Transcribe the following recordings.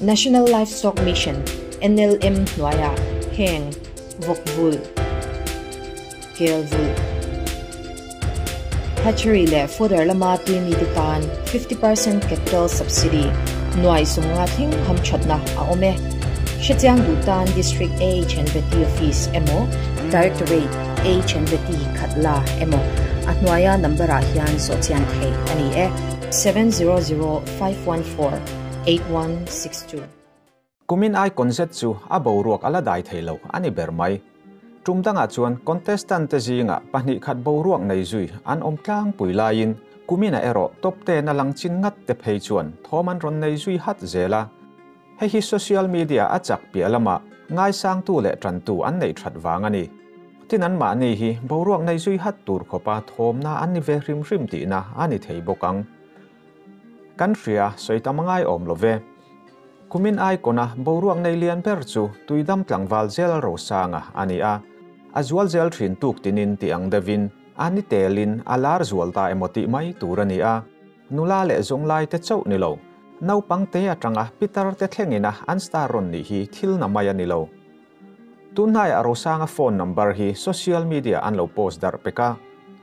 National Livestock Mission NLM Nuaya Heng Vokvul Kelvul Hatchery le fodder lama tuimi dukan 50% capital subsidy Nuai sunga thing ham chatna aome Shetiang Dutan District HNVT Office MO Directorate HNVT Khatla MO at Nuaya number hian sotian thei ani 700-514-8162 Kumin ai konset chu a boruak ala dai theilo ani bermai tumdanga chuan contestant te zinga pahni khat boruak nei zui an omtlang puilain kumina ero top 10 na lang chin ngat te phei chuan thoman ron nei zui hat zela hi social media achak pialama ngai sang tu le tran tu an nei that wangani tinan ma ni hi boruak nei zui hat tur khopa thomna an ni ve rim rim ti na ani thei bokang kanria soitamangai omlove kumin ai kona boruak nei lian per chu tuidam tlangwal zel ro sanga ani a azual zel thin tuk tinin ti ang devin ani telin alar zualta emoti mai turani a nula le zonglai te chau ni lo nau pangte atanga pitar te thlengina an staron ni hi thil na maya ni lo tunai aro sanga phone number hi social media an lo post dar peka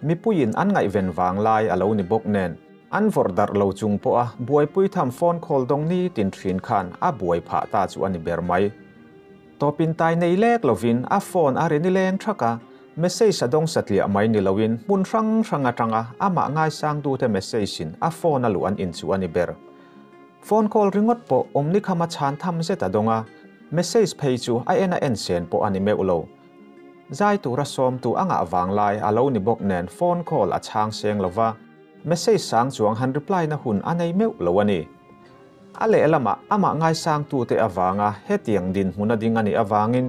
mipuin an ngai ven wang lai alo ni bok nen an vordar lo chung po a buai pui tham phone call dong ni tin thin khan a buai pha ta chu ani bermai topin tai nei lek lovin a phone a reni leng thaka message adong satlia mai ni lowin mun rang ranga tanga ama ngai sang du te message in a phone alu an in chu ani ber phone call ringot po omni khama chan tham zeta donga message phei chu a ena en sen po ani me ulo zai tu ra som tu anga wang lai alo ni bok nen phone call a chang seng lova message sang chuang han reply na hun anei meu lowani ale lama ama ngai sang tu te awanga hetiang din huna ding ani awangin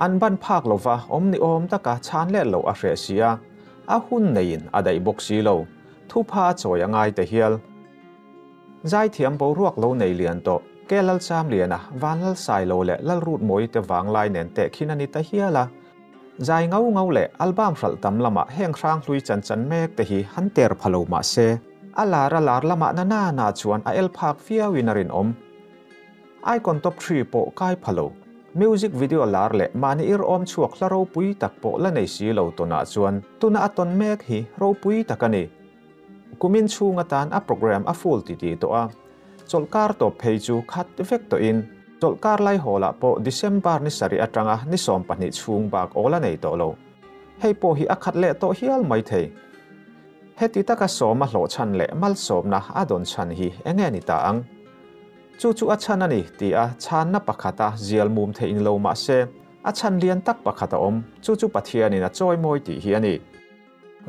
an ban phak lova omni om taka chan le lo a hre sia a hun nein adai boxi lo thu pha choya ngai te hial zai thiam bo ruak lo nei lian to kelal cham liana wanal sai lo le lal rut moi te wang lai nen te khinani ta hiala zai ngau ngau le album hral tam lama heng rang hlui chan chan mek te hi han ter phalo ma se alara lar lama na na chuan a el phak fia winarin om icon top 3 po kai phalo music video lar le mani ir om chuak laro pui tak po la nei si lo to na chuan tuna aton mek hi ro pui takani kumin chunga tan a program a full ti ti to a cholkar to phei chu khat effect to in tolkar lai hola po December ni sari atanga ni som pani chung bak ola nei to lo hei po hi akhat le to hial mai thei heti taka soma hlo chan le mal som na adon chan hi enge ni ta ang chu chu a chan ani ti a chan na pakhata zial mum the in lo ma se a chan lian tak pakhata om chu chu pathiani na choi moi ti hi ani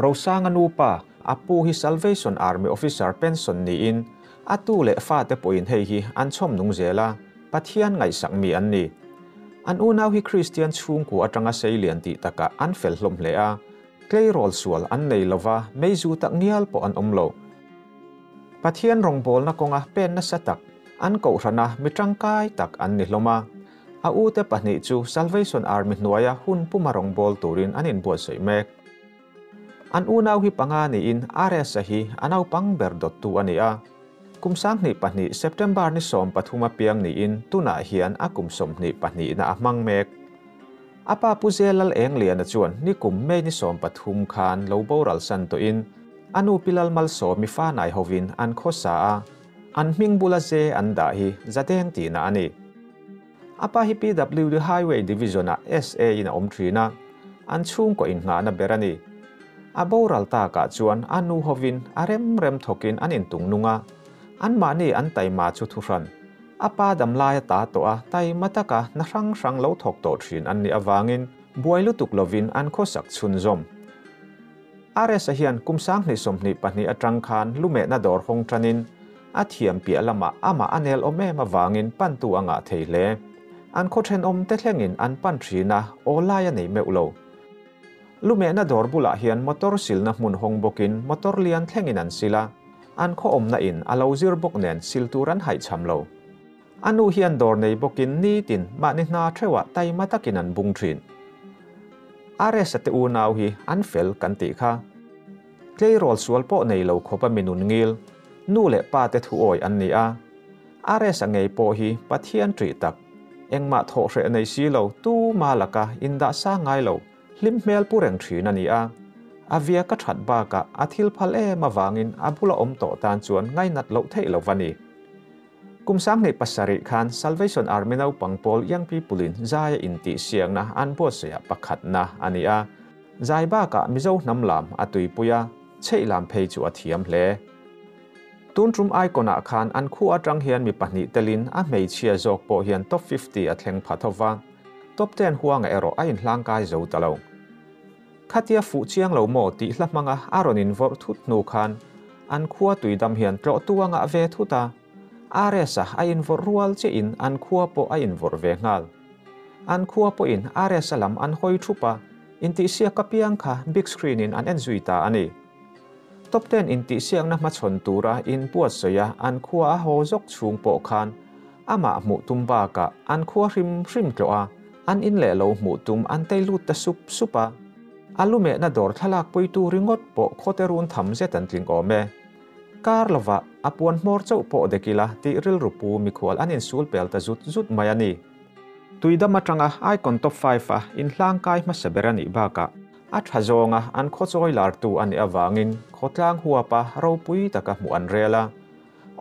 rosang anu pa apu hi Salvation Army officer pension ni in atu le fa te point hei hi an chom nung zela pathian ngai sak mi an ni an unaw hi Christian chung ku atanga seilian ti taka an fel hlom hle a clay roll sual an nei lova meizu tak ngial po an omlo pathian rong bol na konga pen na satak an ko rana mitang kai tak an ni hloma a u te pahni chu Salvation Army nuaya hun pumarong bol turin anin bo sei mek an unaw hi panga ni in RS hi anaw pang berdot tu ani a kumsang ni pahni September ni som pathuma piang ni in tuna hian akum som ni pahni na amang mek apa puzelal eng lian chuan ni kum me ni som pathum khan lo boral san to in anu pilal mal so mi fa nai hovin an khosa a an ming bula je an da hi zateng ti na ani apa hi PWD Highway Division a SA in om thrina an chung ko in nga na berani a boral ta ka chuan anu hovin arem rem thokin anin tung nunga an mani an tai ma chu thuran apa dam lai ta to a tai mataka na rang rang lo thok to thin an ni awangin buailu tuk lovin an khosak chun zom RS hian kumsang ni somni pani atang khan lume na dor hong tranin athiam pi alama ama anel ome ma wangin pantu anga theile an khothen om te thlengin an pan thina olaya nei meulo lume na dor bula hian motor sil na mun hong bokin motor lian thlengin an sila an kho om na in alo zir bok nen silturan hai chamlo anu hian dor nei bokin ni tin ma ni na thewa tai matakin an bung thin RS te u naw hi an fel kan ti kha clay roll sual po nei lo khopa minun ngil nu le pa te thu oi an ni a ares angei po hi pathian tri tak engma tho hre nei si lo tu malaka inda sa ngai lo hlim mel pureng thrin ani a avia ka that ba ka athil phal e mawangin abula om to tan chuan ngai nat lo thei lo wani kumsang nei pasari khan Salvation Army nau pangpol yang pi pulin zaya inti siang na an bo sia pakhat na ani a zai ba ka mizo namlam atui puya cheilam phei chu athiam hle tunrum icona khan an khu atang hian mi pahni telin a mei chia jok po hian top 50 athleng phathowa top 10 huanga ero a in hlang kai zo talo khatia fu chiang lo mo ti hlamanga aronin vor thut nu khan an khuwa tuidam hian tro tuanga ve thuta aresa a in vor rual che in an khuwa po a in vor ve ngal an khuwa po in aresa lam an hoi thupa inti sia kapiang kha big screen in an enzuita ani top 10 inti siang na machon tura in puat soya an khuwa ho jok chung po khan ama mu tumba ka an khuwa hrim tloa an in le lo mu tum an teilut ta supa alume na dor thalak poi tu ringot po khoterun tham zetan tling ome karlova apuan mor chau po dekila ti ril rupu mi khwal anin sul pel ta zut mayani tuida matanga icon top 5 a in hlang kai ma saberani baka athazonga an khochoi lar tu ani awangin khotlang huapa ropui taka mu an rela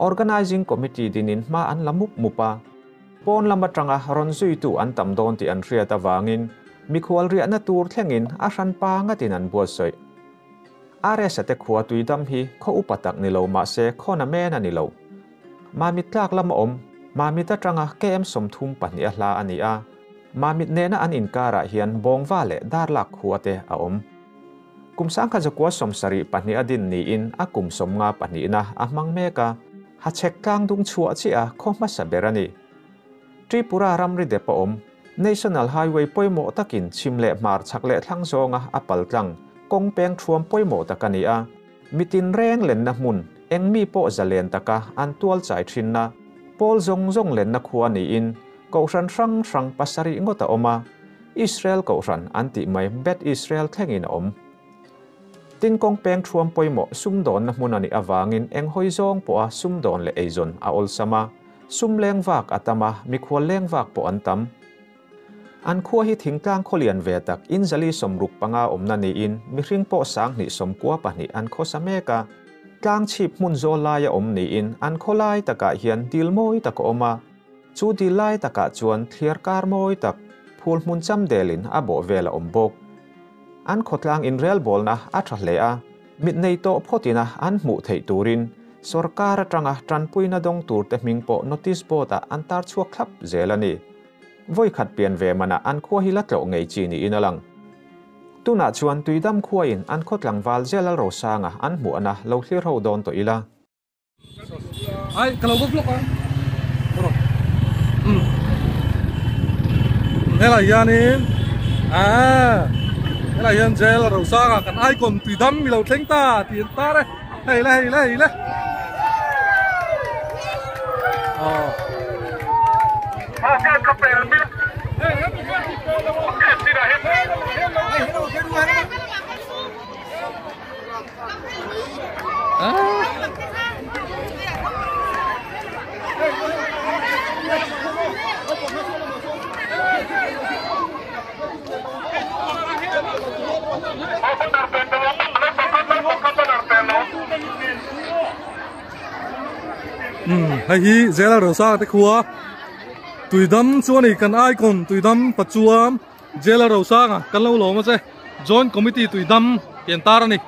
organizing committee dinin ma an lamuk mupa pon lamatanga ronzui tu an tamdon ti an ria ta wangin mikhwal ria na tur thlengin a ran pa nga tin an buasoi are sate khuwa tuidam hi kho upatak ni lo ma se khona men ani lo mamit tlak lam om mamit atanga kem somthum pani a hla ani a mamit nena an inkara hian bongwa le darlak khuate a om kumsang kha jakwa somsari pani adin ni in a kumsom nga pani na a mangmeka ha chek tlang dung chua chi a khoma saberani Tripura ramri depa om National Highway poimo takin chimle mar chakle thlang zonga apal tlang kongpeng thuam poimo takania mitin reng len na mun engmi po zalen taka an tual chai thinna pol zong len na khuani in kouran rang pasari ngota oma Israel kouran anti mai bet Israel thengin om tin kongpeng thuam poimo sumdon na munani awangin eng hoizong po a sumdon le eizon a olsama sumleng wak atama mikhwal leng wak po antam an khuwa hi thingtlang kholian ve tak injali somruk panga omna ni in mihring po sang ni somkwa pani an khosameka tlang chip mun zo laya om ni in an kholai taka hian dilmoi tak oma chu dilai taka chuan thliar kar moi tak phul mun cham delin abo vela ombok an khotlang in rel bolna athlea mit nei to photina an mu thei turin sarkar atanga tranpuina dong tur te mingpo notice board a antar chuak thlap zelani voi khat pian ve mana an khuwa hi latlo ngei chi ni inalang tuna chuan tuidam khuwa in an khotlang wal zelal ro sanga an mu ana lo thlir ho don to ila ai kalau blok ah bro hela yanin hela yan zelal ro sanga kan icon tuidam mi lo thleng ta tin ta re hei le Hacia Capel, hay hi zela ro sa te khuwa tuidam chuani kan icon tuidam pachuam zela ro sa nga kan lo lo ma che joint committee tuidam ken tar ani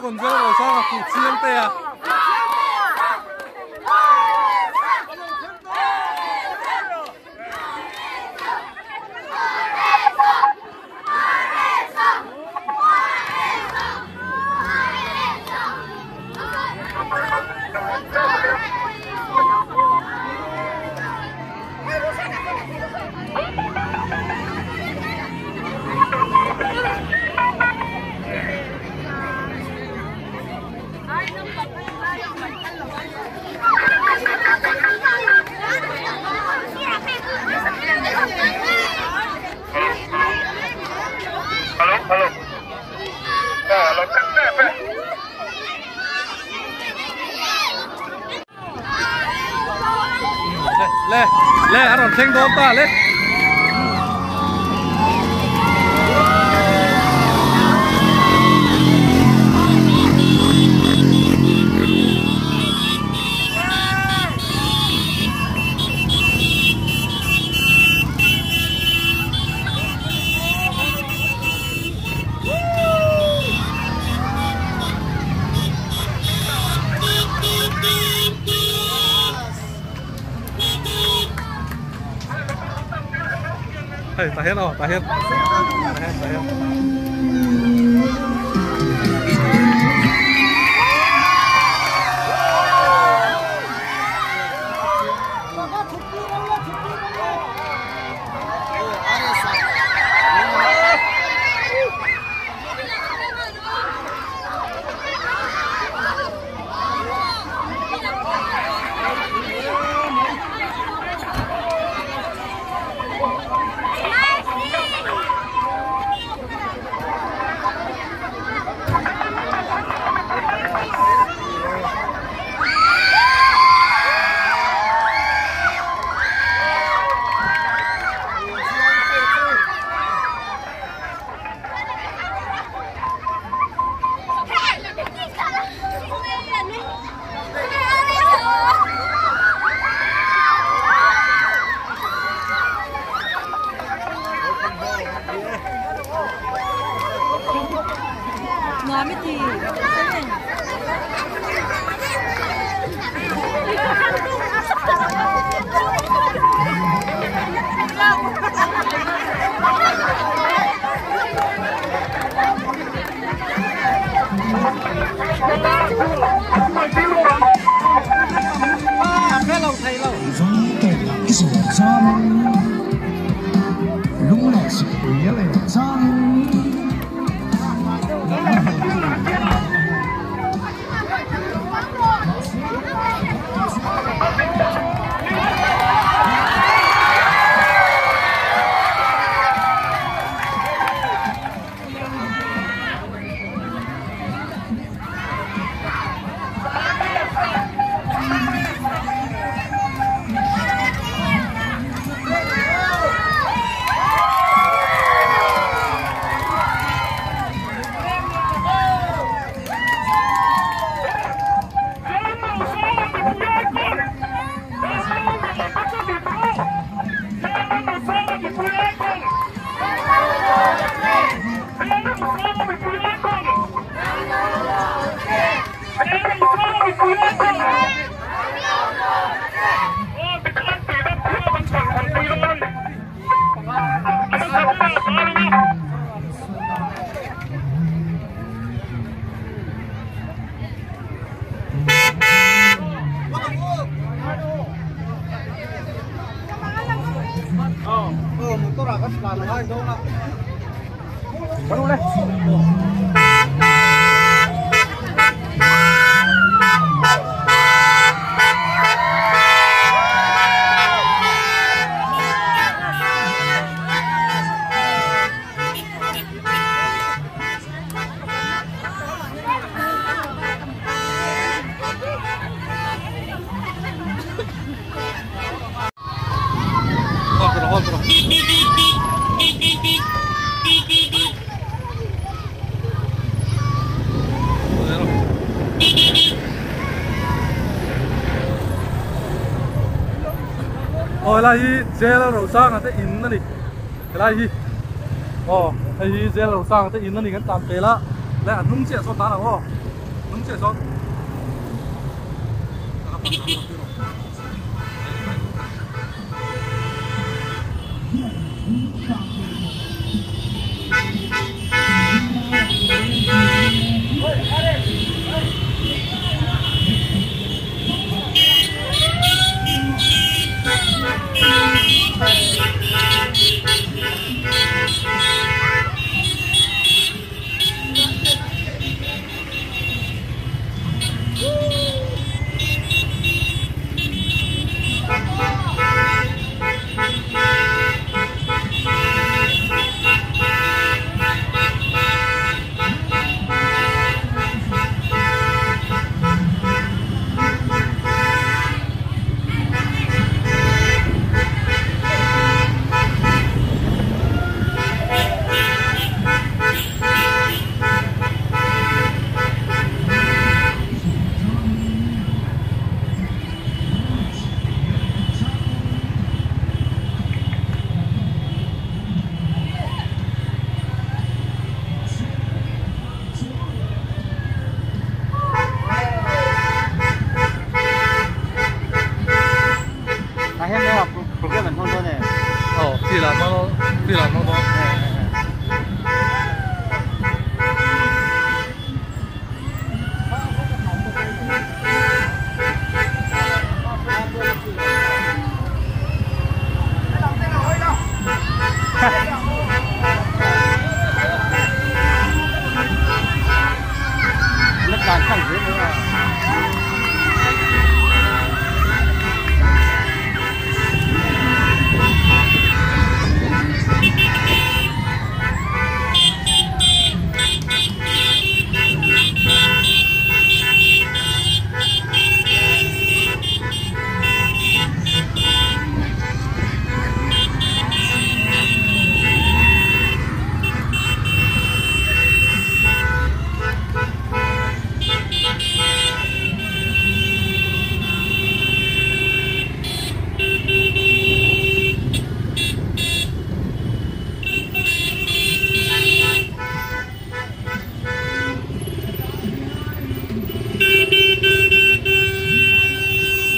con zela ro sa nga ku chiang te a Hello. Hello, le ăn rồi thanh đốm ta lên. Hey, tahan oh, tahan. Ôi là hi gel rồi sang à, thế in nó đi, là hi, hay hi gel rồi sang thế in nó đi cái tạm thế là, lại ăn nung chè sốt tá nào nung chè sốt.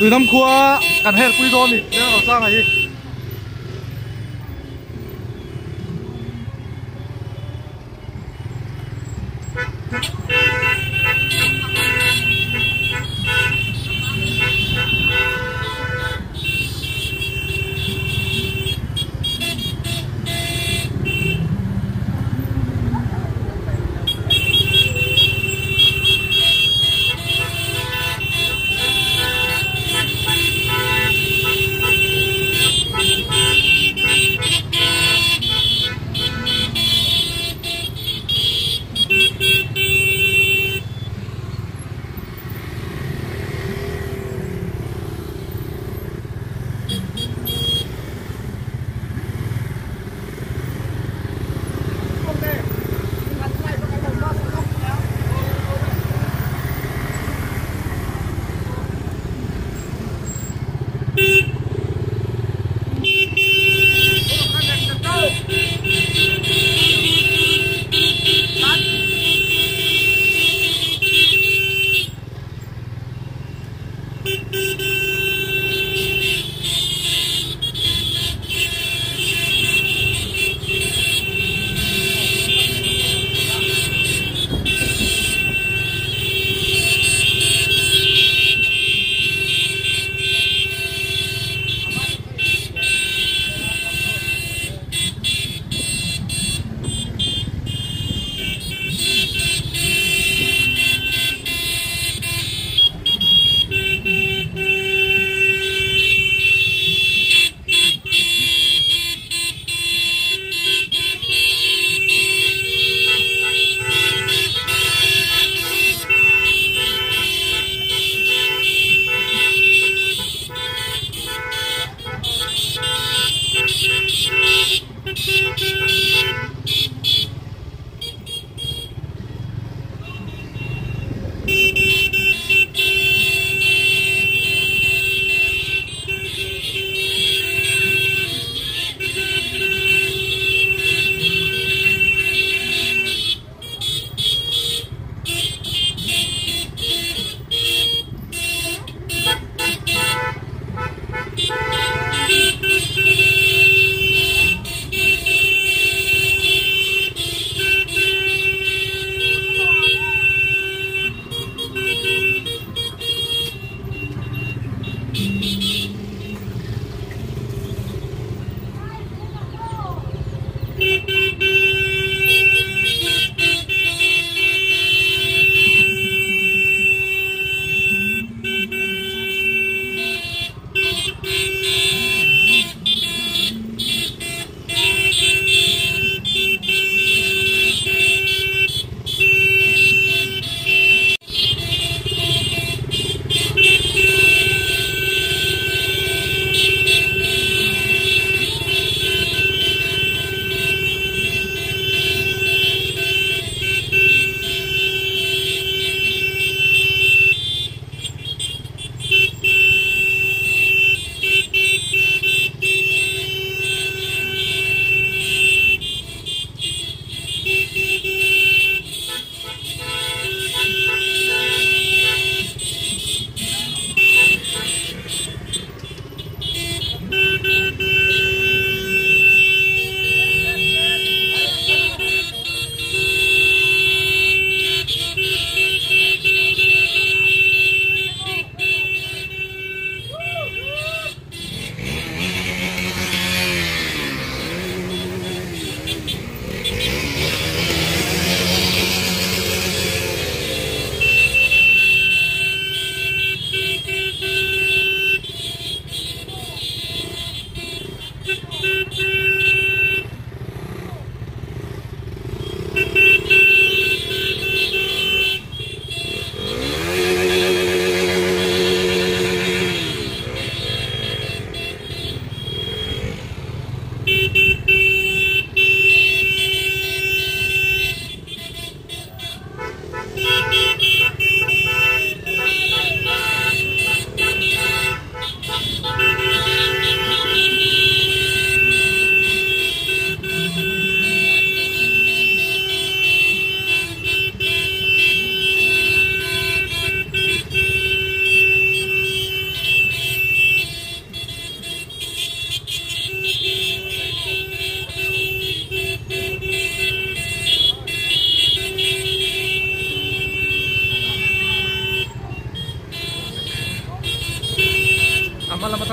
tui dam khua kan her pui don ni le ro sang ai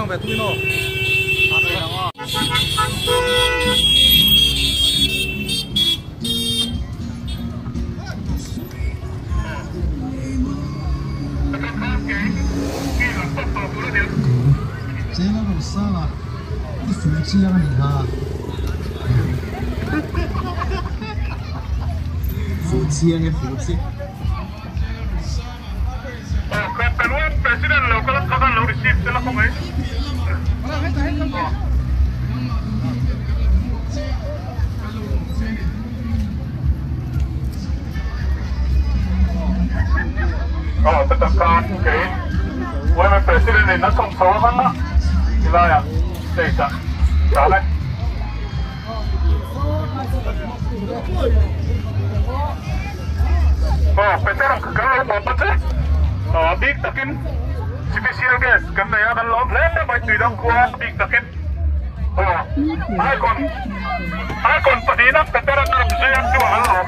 về thui nó这个路上啊，你扶起啊你哈，扶起啊你扶起。Peruan Presiden lo kalau kagak lo receive sila ko may. Oh, tetap kan, okay. Women Presiden ni nasong sawakan na. Sila ya, desa. Salah. Oh, peterang kagak lo apa sih? Big takin special guest kan ya kan lo lele mai tudang kuah big takin icon padina petara naram saya tu hal lo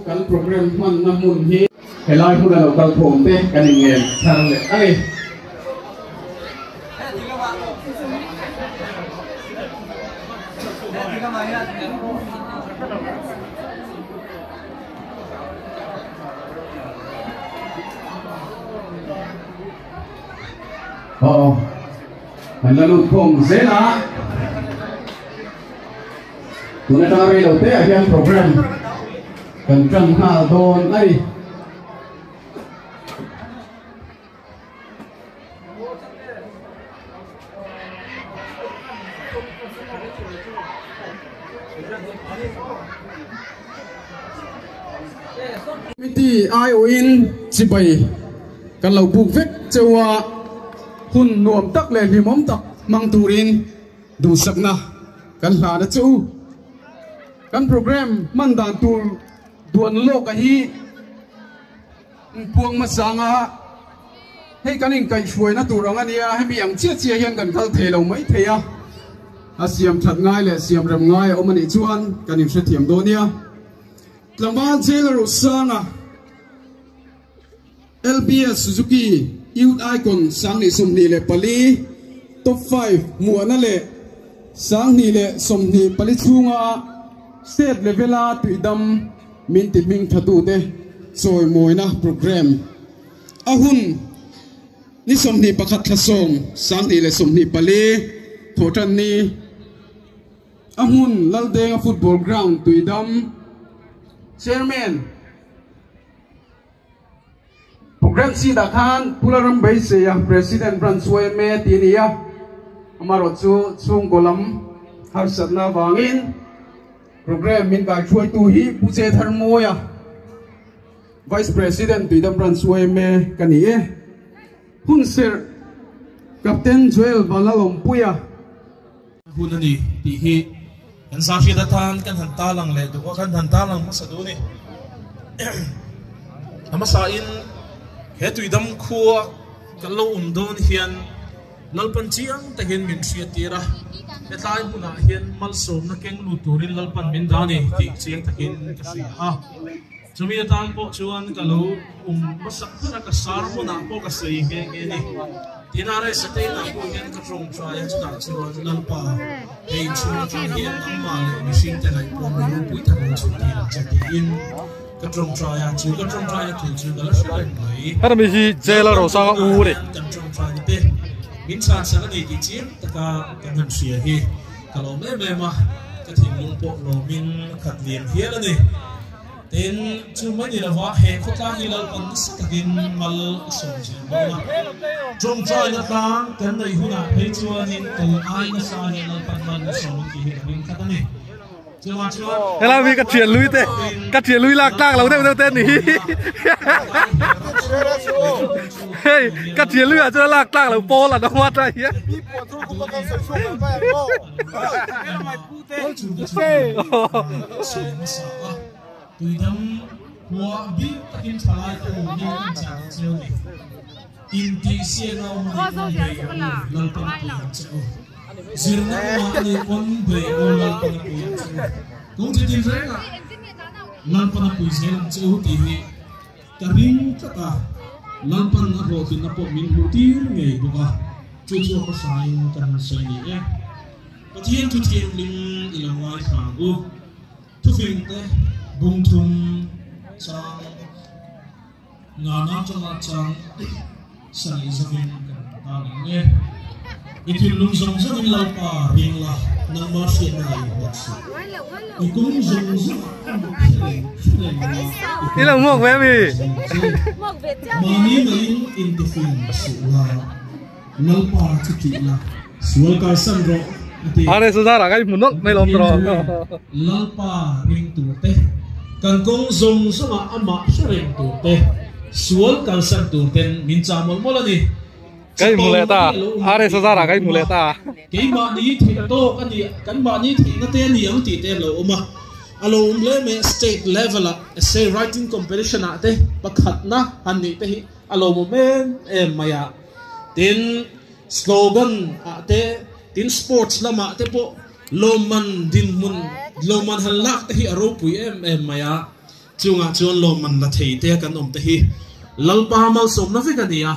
kan program man namun hi helai hu da lokal thom te kan ngel thang le ai mình là lụt thom dễ là tụi nó đang đầu tiên ở program cần trần hà đồn đây Miti ai in chỉ bay cần lâu buộc vết châu hun nuông tắc lên thì mắm tắc mang turin đủ sắc na cần là đã châu cần program man đàn tu duan lô cái hi buông mặt sang à hay cái này cái chuối nó tu rong anh ya hay bị ăn chia hiền cần khâu thể lâu mấy thế à xiêm thật ngay là xiêm rầm ngay ôm anh chuan cái này sẽ thiểm đôi nha làm ba chế là sang à LBS Suzuki Youth Icon sang ni som ni le pali top 5 mùa na le sang ni le som ni pali chunga state level a tuidam min ti ming thatu te choi moina program ahun ni som ni pakhat thasong sang ni le som ni pali thotan ni ahun laldenga football ground tuidam chairman program si da khan pularam bai se ya president Francois me tinia amaro chu chung kolam har satna wangin program min ka choi tu hi puche tharmo ya vice president Tuidam Francois me kani e hun ser captain Joel Balalom puya hunani ti hi kan sa fi da tan kan han ta lang le do kan han ta lang masa do ni amasa in he Tuidam khuwa kallo don hian lalpan chiang takin min sia tira etai huna hian malsom na keng lu turin lalpan min dani ti chiang takin ka sia ha chumi tan po chuan kallo masak na ka sar mo na po ka sei nge ni tinare sa te na po hian ka trong try chuan chuan lalpa hey chuan hian amal mi sing te lai po mi lu pui tan chu ti la cha in ka trong try chu ka trong try tu chu da la sai mai har mi hi jela ro sa u re ka trong try te min san sa ni ti chin ta ka kan sia hi kallo me ma ka thing lung po lo min khat lian hian ani ten chu mani la wa he khota hi lal pan takin mal som je ma trong try na ta kan nei huna he chuan in tu ai na sa he lal pan man som ki hi ring khat ani Hela mi cắt triển lui lạc lạc lâu theo tên này. Hey, cắt triển lui à cho lạc lạc lâu po là nó mất rồi nhé. Zirna ni on be olal panapuy. Kung titin renga, lalpan na puy siya sa uti ni karing kata lalpan na rotin na po min hutir ngay buka chuchu ako saing kan sa ni eh. Patiyan tutien ling ilang ay sago tufing te bungtum sa ngana chang sa isamin kan talang eh. Itin lung zong zong lalpa ring la nang masya na iwatsu. Ikung zong zong ilang mok bé mi. Mani maling intifin suwa lalpa cuci la sual kasan ro. Are saudara kai munok mai lom tro. Lalpa ring tu teh kangkong zong zong ama sering tu teh sual kasan tu ten minca mol molani. Cái mule ta, are saudara cái mule ta. Cái mà ní thì to cái mà ní thì nó tên gì ông chỉ tên là mà, alo le me state level à, say writing competition à thế, bác khát na, anh ní thế, alo một men em maya, tin slogan à thế, tin sports là mà thế po, loman din mun, loman halak thế aro pui em maya, chung loman là thế thế kan thế, lalpa mal som na phi kan ya.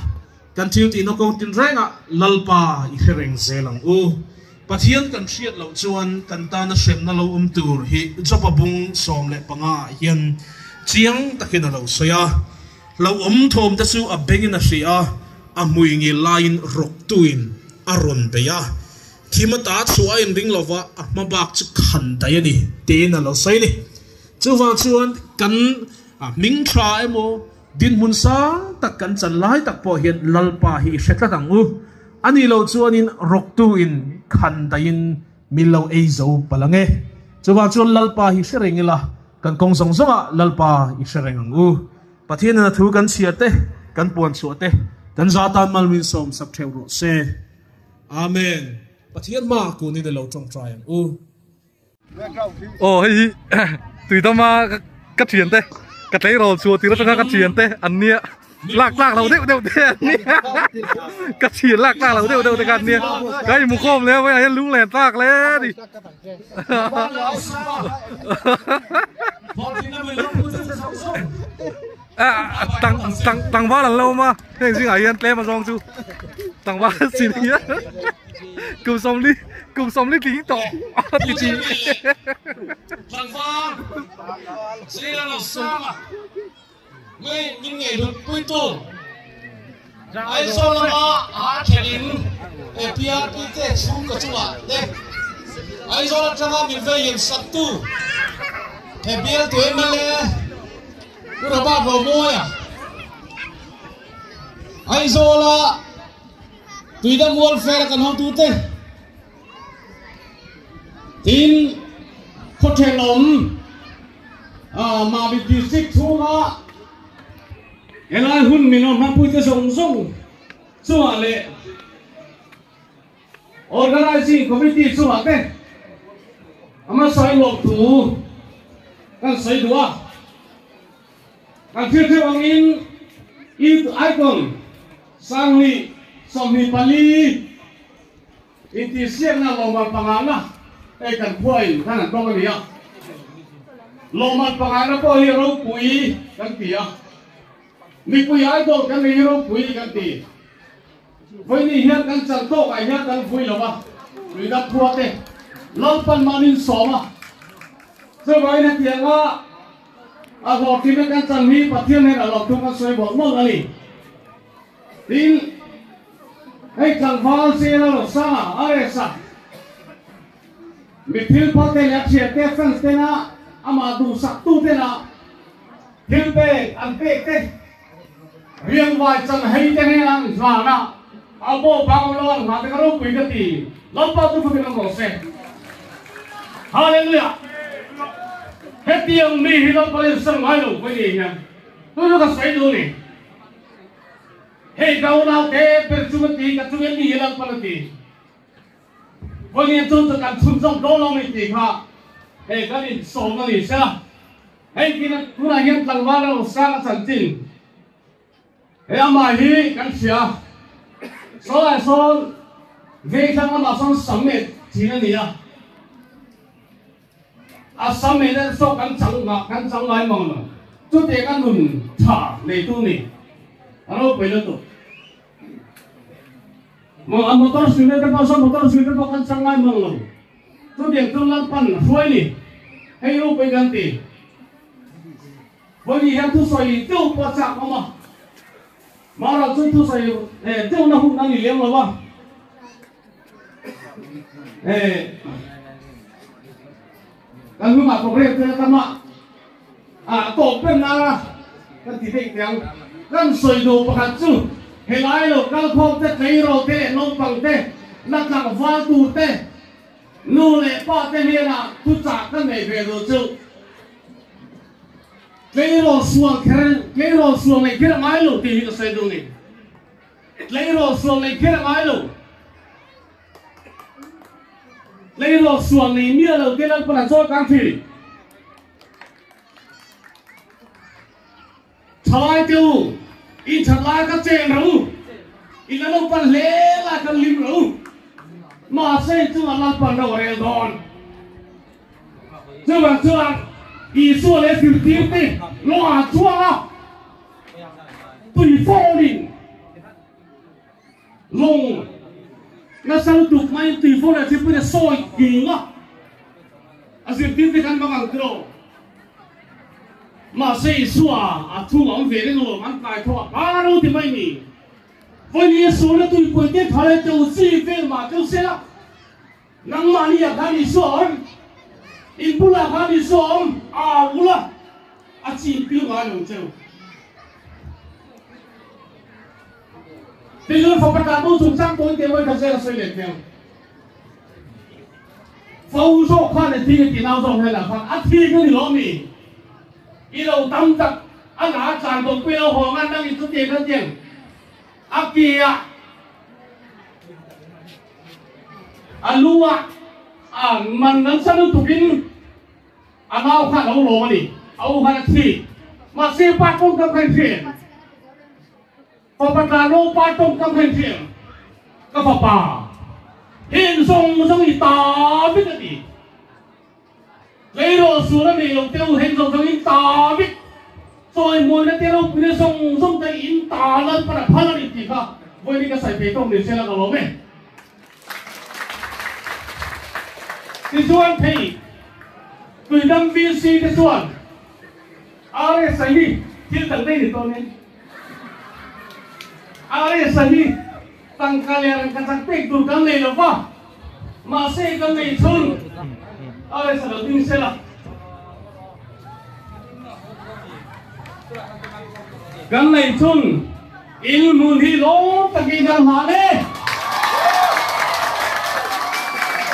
Kan thiu ti no kong tin renga lalpa I hereng zelang u pathian kan hriat lo chuan kan ta na shem na lo tur hi jopa bung som le panga hian chiang takin lo soya lo thom ta chu a bengin a hria a mui ngi line rok tuin aron beya thimata chuwa in ring lova a mabak chu khan dai ani te na lo sai ni chuwa chuan kan ming thra emo din mun sang tak kan chan lai tak po hian lalpa hi hretla tang u ani lo chuanin rok tu in khan dain milo ei zo palange chuwa chuan lalpa hi hrenengila kan kong song songa lalpa hi hreneng u pathian na thu kan chiate kan puan chuate kan zatan malmin som sak theu ro se amen pathian ma ku ni de lo tong try u Oh hi tùy tâm cắt triển thế. Cắt lấy rồi chùa thì nó cho cắt triển thế ăn nia lạc lâu đều thế cắt triển lạc lâu đều thế cắt nia cái gì một hôm lấy với anh lúng lẹn lạc lấy đi tăng ba lần lâu mà thế gì ấy anh lấy mà rong chu tăng ba xin nhé cùng xong đi tính tỏ thì chị Thằng Phan sẽ là sao mà ngươi những ngày được cuối tuần ai cho nó mà kẹrin PRP thế xuống cái chỗ à đấy ai cho nó cho mình về hiện sắc tu PRP tuổi mình là cứ là ba vào môi à Aizola Tuidam welfare kan hau tu te tin Kothelom mà bị district thua elai hun minom na pui te song song suwa le organizing committee suwa te ama sai lok tu kan sai dua kan thiu angin youth icon sangni somni pali inti siang na lomba pangana kan puai kan tong ni ya lomba pangana po hero pui kan tia mi pui icon kan hero pui kan ti với ni hian kan chal to ai hian kan pui lo ba lui da thua te lompan manin soma so vai na tia nga a ho ti me kan chal hi pathian ne lo tu kan soi bo mo ali tin ai kan val se lo sa are sa mi phil pa te ya che te fan te na ama du sak tu te na phil pe an pe te riêng vai chân hay te ne an zwa na abo bang lo na te ro pui ka ti lo pa tu phu ke lo se hallelujah hết tiếng mi hi lo pa le sang mai lo với ni nha tôi nó ka sai du ni hey kau nào te percumati ka tu ni lang pa ti với ni tu tu kan chun song do lo mi ti kha hey ka ni so ma ni sa hey kina tu na hian tlang wa lo sang san tin hey ama hi kan sia so la so ve thang ma sang sam me ti na ni ya a sam me na so kan chang lai mong lo tu te kan nun tha le tu ni ano pelo tu mo motor sudah terpasang motor sudah terpakai sangai mengelu tu dia tu lampan fuel ni hey lu ganti bagi yang tu soi tu pacak mama marah tu soi tu na hu na ni lem lo ba kan hu ma problem tu kama to pen na kan titik yang kan soi do pakat tu helai lo kal khom te kai ro te no pang te na kang va tu te nu le pa te ni na tu cha kan nei ve do chu kai ro suang nei kher mai lo ti ka sai du ni kai ro suang nei kher mai lo kai ro suang nei mia lo ke lan pa cho kang thi chai tu in thật la các trẻ đâu, in là đâu pan lẽ là các lim đâu, mà xây chúng là lan pan đâu rồi đòn, chúng là ý số lẽ tiểu tiểu đi, lo chua à, tùy phong đi, long, nó sao tục mai tùy phong là chỉ phải soi kính à, à chỉ tin thì kan bằng cái mà xây xua thu ngắm về đến rồi ăn tài thọ ba đâu thì mấy nhỉ với những số nó tụi quên tiếp phải là đầu gì về mà tiêu xe nắng mà đi à đi xuống in bula à đi xuống bula chỉ biểu mà dùng chơi thì lúc phật đà tu dùng sang bốn tiếng với cái xe là xây lên theo phẫu số khoa để thi cái nào dùng hay là khoa thi cái gì đó mì yêu tâm tật anh đã tràn một quy đâu hoàng anh đang đi tiền hơn tiền kia lúa mình đang sang tụ kinh nào khác đâu lố mà đi áo khác thì mà xe bắt công tâm hành thiện và bắt đầu lô bắt công tâm hành thiện các bà hiện sông gì ta biết cái gì lấy đồ xuống nó bị tiêu hình dòng dòng in ta biết rồi mùi nó tiêu nó sông tay in ta lên bắt đầu phát đi cả với cái sải bê tông để xe là cái lỗ mày cái xuân thì từ năm VC cái xuân ai sải đi thiên tầng đây để tôi nên ai sải đi tăng kalian kan sakti tu kan le lo mà xe kan le chun ai sa đầu tiên xe là kan le chun ilmu hi lo tagi dal hane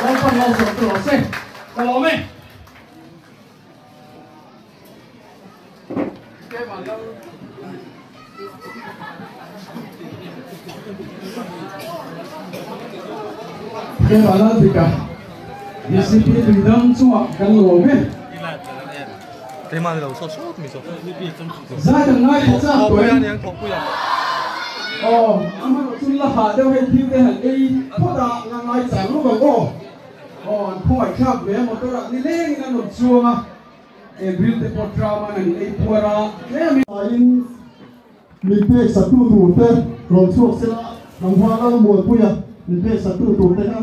lo pan lo so to se kalau me ke bala dika disiplin bidang cuma kan lo me thế mà đầu sốt sốt mình sốt ra đằng ngay thật ra tuổi anh không quy ama chung la ha đâu hay thiếu cái hàng ấy thoát ra ngang ngay chẳng lúc còn không phải khác về một tôi đã đi lên ngang một chuông à em biết cái pot drama này ấy qua ra thế mình biết sát tu tu thế rồi chuộc sẽ là làm hoa nó buồn quy à mình biết sát tu tu thế nhá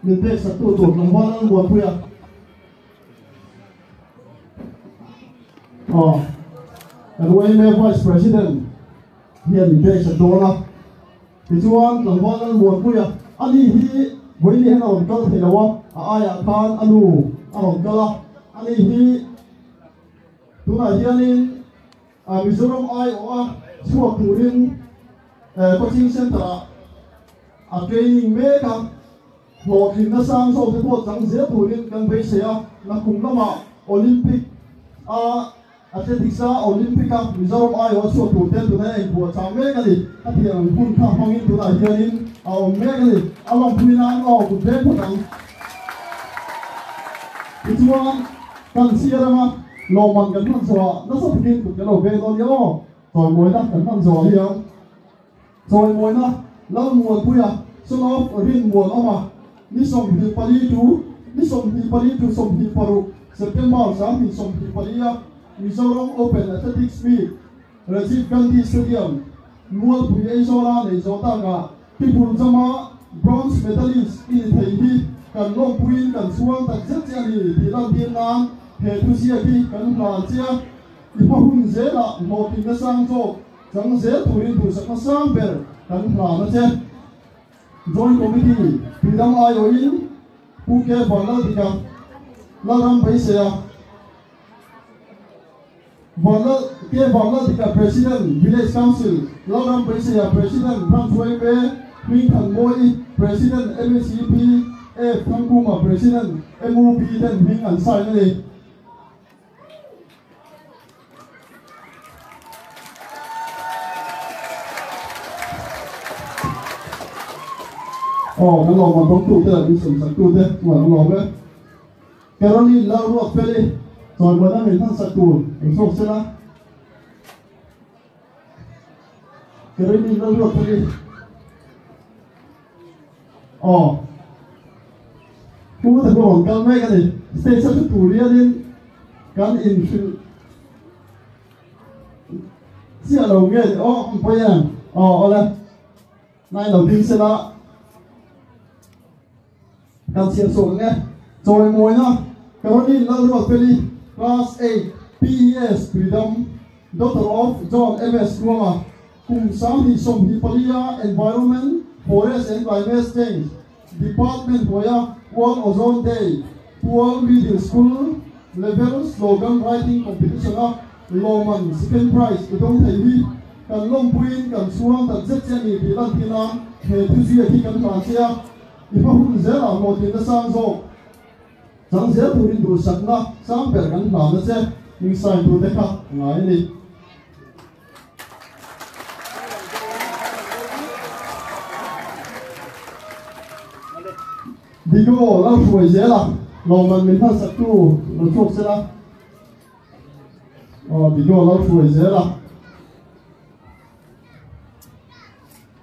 mình biết sát tu tu làm hoa nó buồn quy à and when the vice president here in the Sadona, it's one of one more queer. Ali he, when he had on Gulf Hilawa, Aya Khan, Anu, Gala, Ali he, Tuna Hianin, Mizoram Iowa, Swap Turin, coaching center, a training maker, for in the songs of the port, Zang Zepurin, Gangbasea, Nakumlama, Olympic. Athletics Olympic Mizoram Iowa so to tell to the import Megally at the Pun coming to the hearing our Megally along Puna or to Benton. It's one Tansierama, Loman Gantansoa, that's a begin to get away on your so Moina Gantansoa here. So Moina, Lam Puya, son of Rin Wonoma, Nissom Hipalitu, Nissom Hipalitu, some Hiparu, September, some Hipalia. Mizoram Open Athletics Meet, Rajiv Gandhi Stadium, Mual Puya Sola, Zotanga, People Zama, bronze medalist in Tahiti, Kan Long Puin, Kan Suang, Tan Zetiani, Dilan Vietnam, Hetusiaki, Kan Malaysia, Ipahun Zela, Motin the Sangzo, Zang Zel Purin to Sakasang Ber, Kan Malaysia, Joint Committee, Pidam Ayoin, Puke Balatika, Laram Paisea. Vala President Village Council, Laram Paisea President Ramsway Queen Kanmoi President MSCP, F Kanguma President MOP then Ming and Sinai. Cái lò mà bóng tụ tức là đi sầm sạch tụ thế, mà nó lò đấy. Caroline Lau Ruột Phê rồi bữa nay mình thăng sạch tụ, mình sốt sẽ là Caroline Lau Ruột Phê cũng có thể có cái mấy cái này, stay sạch tụ đi lên, cái in xí ở đầu nghe thì bây giờ là này đầu tiên sẽ làการเชียร์ส่งเนี่ยจอยมวยนะกรณีเราเรียกว่าเป็น Class A PES Freedom Doctor of John MS กลัวมากลุ่มสามที่ส่งที่ปริยา Environment Forest and Climate Change Department หัวยา World Ozone Day World Middle School Level Slogan Writing Competition นะโลมัน Second Prize ที่ต้องไทยที่การลงพื้นการช่วงการเจ็ดเจนี่ที่รันที่นั่งเหตุที่เสียที่การมาเชียอีพวกหุ่นเสือหลังโมดินสร้างโซ่สังเสือตัวนี้ดูสักนะสร้างแบบกันหนานะเจ้ยิงใส่ตัวเด็กค่ะไงนี่ดีก็เราช่วยเสือละลองมันเป็นท่าสักตัวเราช่วยเสือละดีก็เราช่วยเสือละ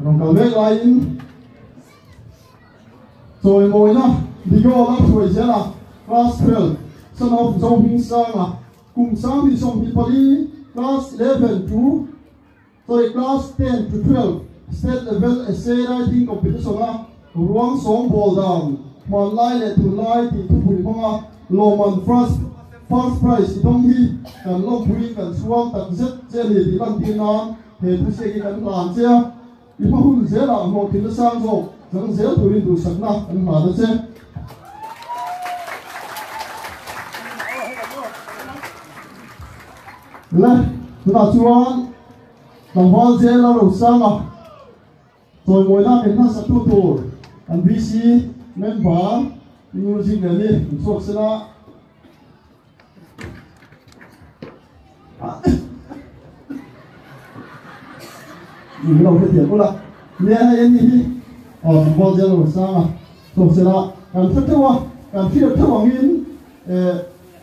เราการเลี้ยงไว้rồi ngồi na đi go lắm rồi sẽ là class 12 son of Zhong Hing Sang à cùng sáng thì xong thì pali class 11 to class 10 to 12 state level essay writing competition à ruang song ball down man lai le tu lai thì tu bùi phong à lo man first prize thì đông hi cần lo bùi cần suang tận rất dễ lì thì bằng tiền nan hệ tu sẽ cái cần làm chứ thì mà hun dễ là một thì nó sang rồi rằng dễ tụi mình đủ sẵn nào anh mà nó xem lên chúng ta chuan đồng hoa dễ là đầu sang à rồi mỗi năm đến tháng sáu tuổi anh VC member music này đi thuộc sẽ là những đầu tiên của là nghe hay anh đi đồng hoa dễ là đầu sang à thuộc sẽ là cần thắt theo cần khi được theo hoàng in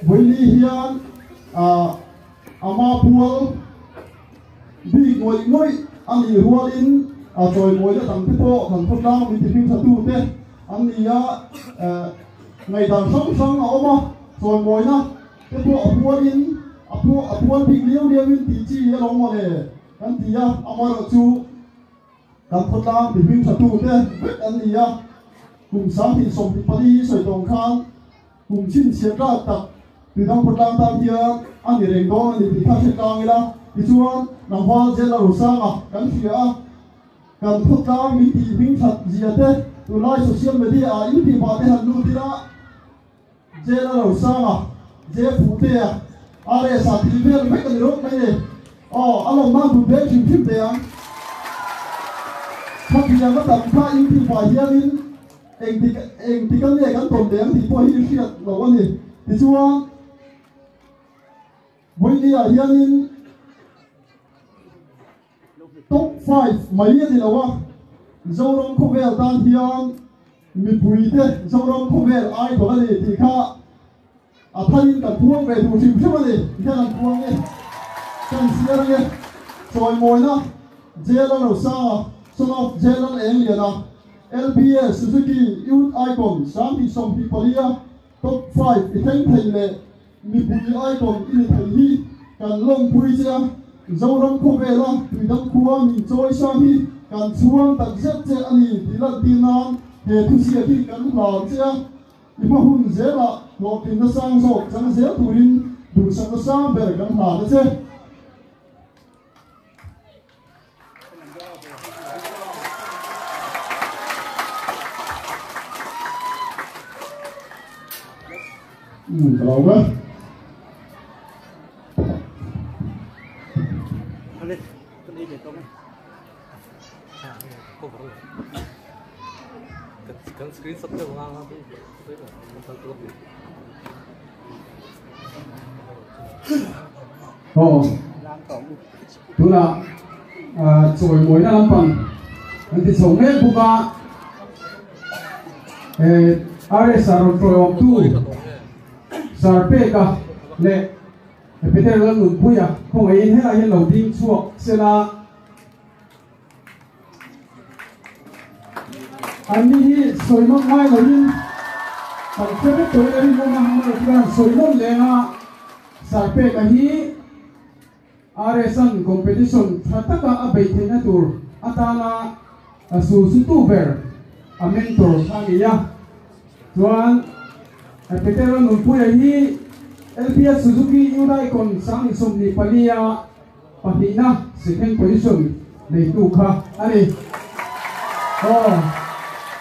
với lý hiền ama pual bị ngồi anh đi hoa in rồi mỗi lần thằng people thằng thôn lao mình thì phim thật tu thế anh đi ngày thằng sống ở mà rồi mỗi năm people hoa in pual bị liêu in thì chi long mà này anh thì ama rồi chú thằng thôn lao thì phim thật tu thế anh đi cùng sáng thì sống thì bali rồi đồng khang cùng chín xiên ra tập từ thằng thôn lao tam kia anh đi rèn đón anh đi thang xe càng là thì chuan nằm hoa dễ là đồ sang à cắn phía cần thốt ra mình thì mình thật gì thế từ lại social media những thì bảo thế hẳn luôn thì đó dễ là đồ sang à dễ phụ thế à đây sao thì biết mấy cái đó mấy này anh làm mang tụi bé chịu phim thế à thật thì là tập pha những thì phải hiện anh thì cái này cái tồn đếm thì có hiện hiện là cái gì thì chuan với đi hiện top 5 mấy thì đâu á dâu rong không về tan hiền mình bùi thế dâu rong không về ai có cái gì thì khác thay cả thuốc về thủ chịu chứ cái gì cái là thuốc nghe cái gì nghe rồi mồi nó dễ là đầu sao son of dễ là em liền à LBS Suzuki Youth Icon sáng thì xong thì Palia top 5 thì thấy thầy lệ mình bùi icon in thầy hi cần lông bùi chưa dâu rong không về là tùy đâm khua mình trôi sang đi cần chuông tận rất dễ anh thì là tin non hệ thu xia khi cần làm chưa nhưng mà hun dễ là lọt tin nó sang rồi chẳng dễ tụi đi đủ sang nó sang về cần làm đấy chứ lâu quá Kan screenshot dia orang tu. Tu là rồi mỗi năm bằng anh thì sống hết buka are sarong proyom tu sarpeka le Peter lang nung puya kung ay inhe ay loading suok sila ani soi mong mai lo yin pag pwede to ay mo mahang soi mong lenga sarpeka hi are san competition hataka abay tenatur atala susutuber a mentor hangiya tuan Peter lang nung puya hi LBS Suzuki Youth Icon sang isum ni Palia Pahina second position ni Tukha ani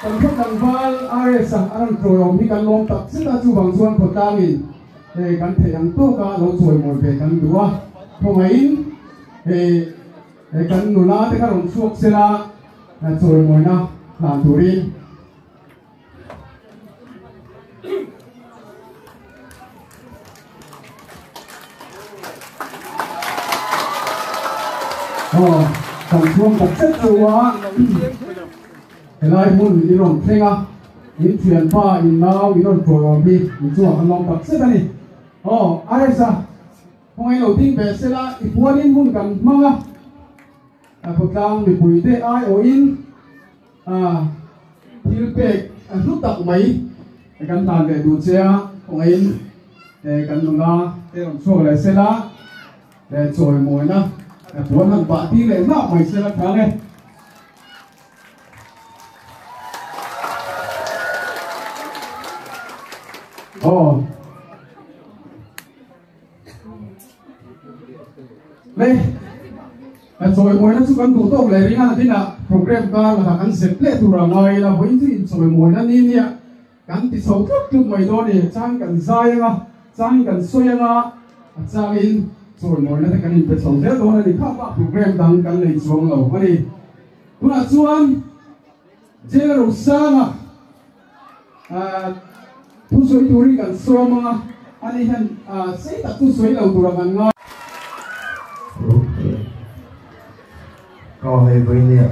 tangkap tangval RS ang anong proyong ni kan long tak sila chu bang chuan photangin kan theyang tu ka lo choi moi be kan dua phongain kan nula te ka rong suak sila choi moi na lan turin tầm chuông tập chất chùa lại muốn đi rong thenga in thuyền pha in lao in rong trồi đi in chùa ăn long tập chất này ai sa không ai đầu tiên về sẽ là ít buôn in muốn cầm manga phục lang bị bùi tê ai ở in thiếu bể rút tập mấy cầm tàn về đủ xe không ai cầm dùng la để làm chùa lại sẽ là để trồi mồi na buồn hàng bạ tí lệ nọ mày sẽ là tháng này đây rồi mồi nó chụp ăn đủ tốt lại đi na thế nào program ca là thằng ăn xếp lệ tụ ra ngoài là với gì rồi mồi nó đi nè cắn thì sầu rất cực mày đó để trang cần dai nga trang cần xoay nga trang in rồi mỗi lần cái này phải sầu rét đó này khác các program đang cái này xuống lầu cái này tôi là chuan chế độ sang thu suy turi kan soma ani han sei tak thu suy lầu tura kan ngon còn này với nè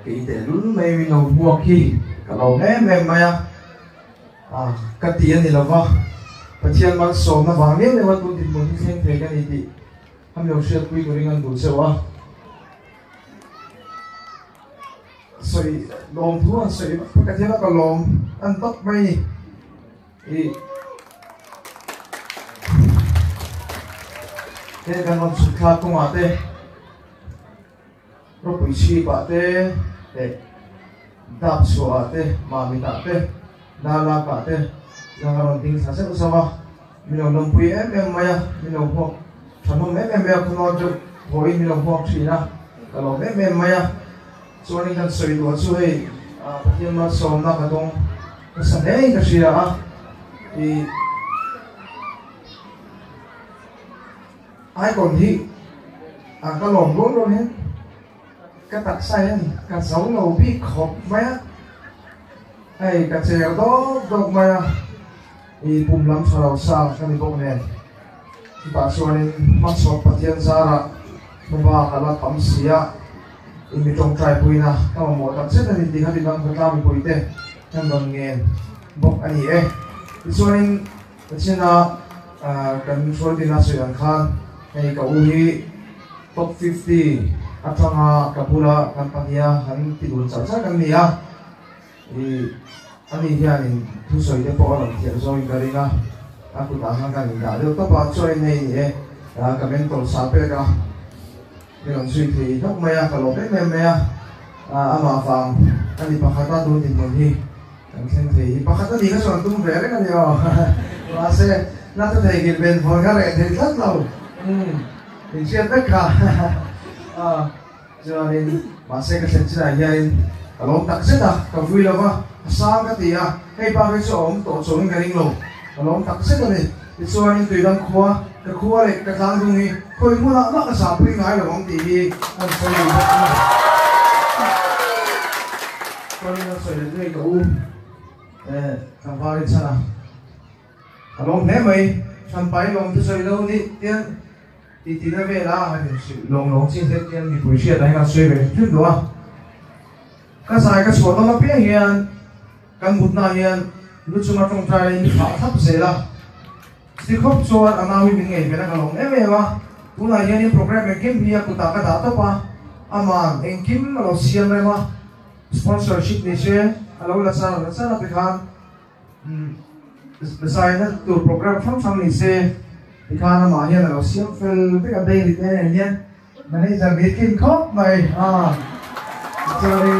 cái để luôn mấy mình nấu buộc khi kalau em mày cái tiền thì là vâng Pasian mang som na vang ni lewat tu di mungkin sen trekan ini, kami usia kui gorengan dulu sewa. Soi lom tuan soi pakai apa kalau antok mai, ini kan masuk ke tengah teh, proposisi pak teh, dap suat teh, mami tak teh, nala pak teh. Yang orang tinggi saja bersama minum lembu maya minum hok sama maya kuno jauh boleh minum hok Cina kalau maya soalnya kan soi dua soi pakai mas somna kadang kesannya itu sih di ai còn thì cái lồng gốm luôn hết cái tạc say cái sống lầu bị khóc maya hay cái chèo đó độc maya i pumlam sarau sa kami boknen ipa suanin masok patian sara maba kala pamsia imi tong trai puina kama mo tak set ani di hadi bang kami puite kan bangen bok ani suanin kacina kan suanin nasuyan khan ai ka uhi top 50 atanga kapula kan pania han tidun sa kan niya ani hianin thu soi de po lam thiam zoi garinga aku tahan kan da de to pa choi nei ka mentol sa pe ka dengan sui thi thok maya ka lo pe me ama fang ani pakhata du din mon hi kan sen thi pakhata di ka son tum ve re kan yo wa se na to thei gil ben phon ga re de thlat lo in chen pe ka cho nên mà sẽ cái sen china hianin ka lo tak se da ka vui lo ba sang cái gì hay ba cái số ông tổ số cái linh lục, ông tập xét rồi thì số anh tùy đang cái khóa này cái tháng dung đi, coi mua là nó cái sạp đi ngay là ông tỷ anh xây dựng coi nó xây dựng cái đủ, thằng ba đi sao ông thế mày thằng bảy ông cứ xây đâu đi tiền thì nó về là hay lòng xin thế tiền thì buổi chiều đánh là xây về chút nữa cái sai cái số nó biết hiện kan mutna hian lu chunga tong trai in kha thap zela si khop chuan anawi min ngei bena kalong emewa tuna hian in program e kim hia kuta ka da topa ama engkim lo siam rema sponsorship ni che alo la sana pikhan beside tu program from ni se pikhan ma hian lo siam fel pe ka dei ri te hian manager bi kim khop mai sorry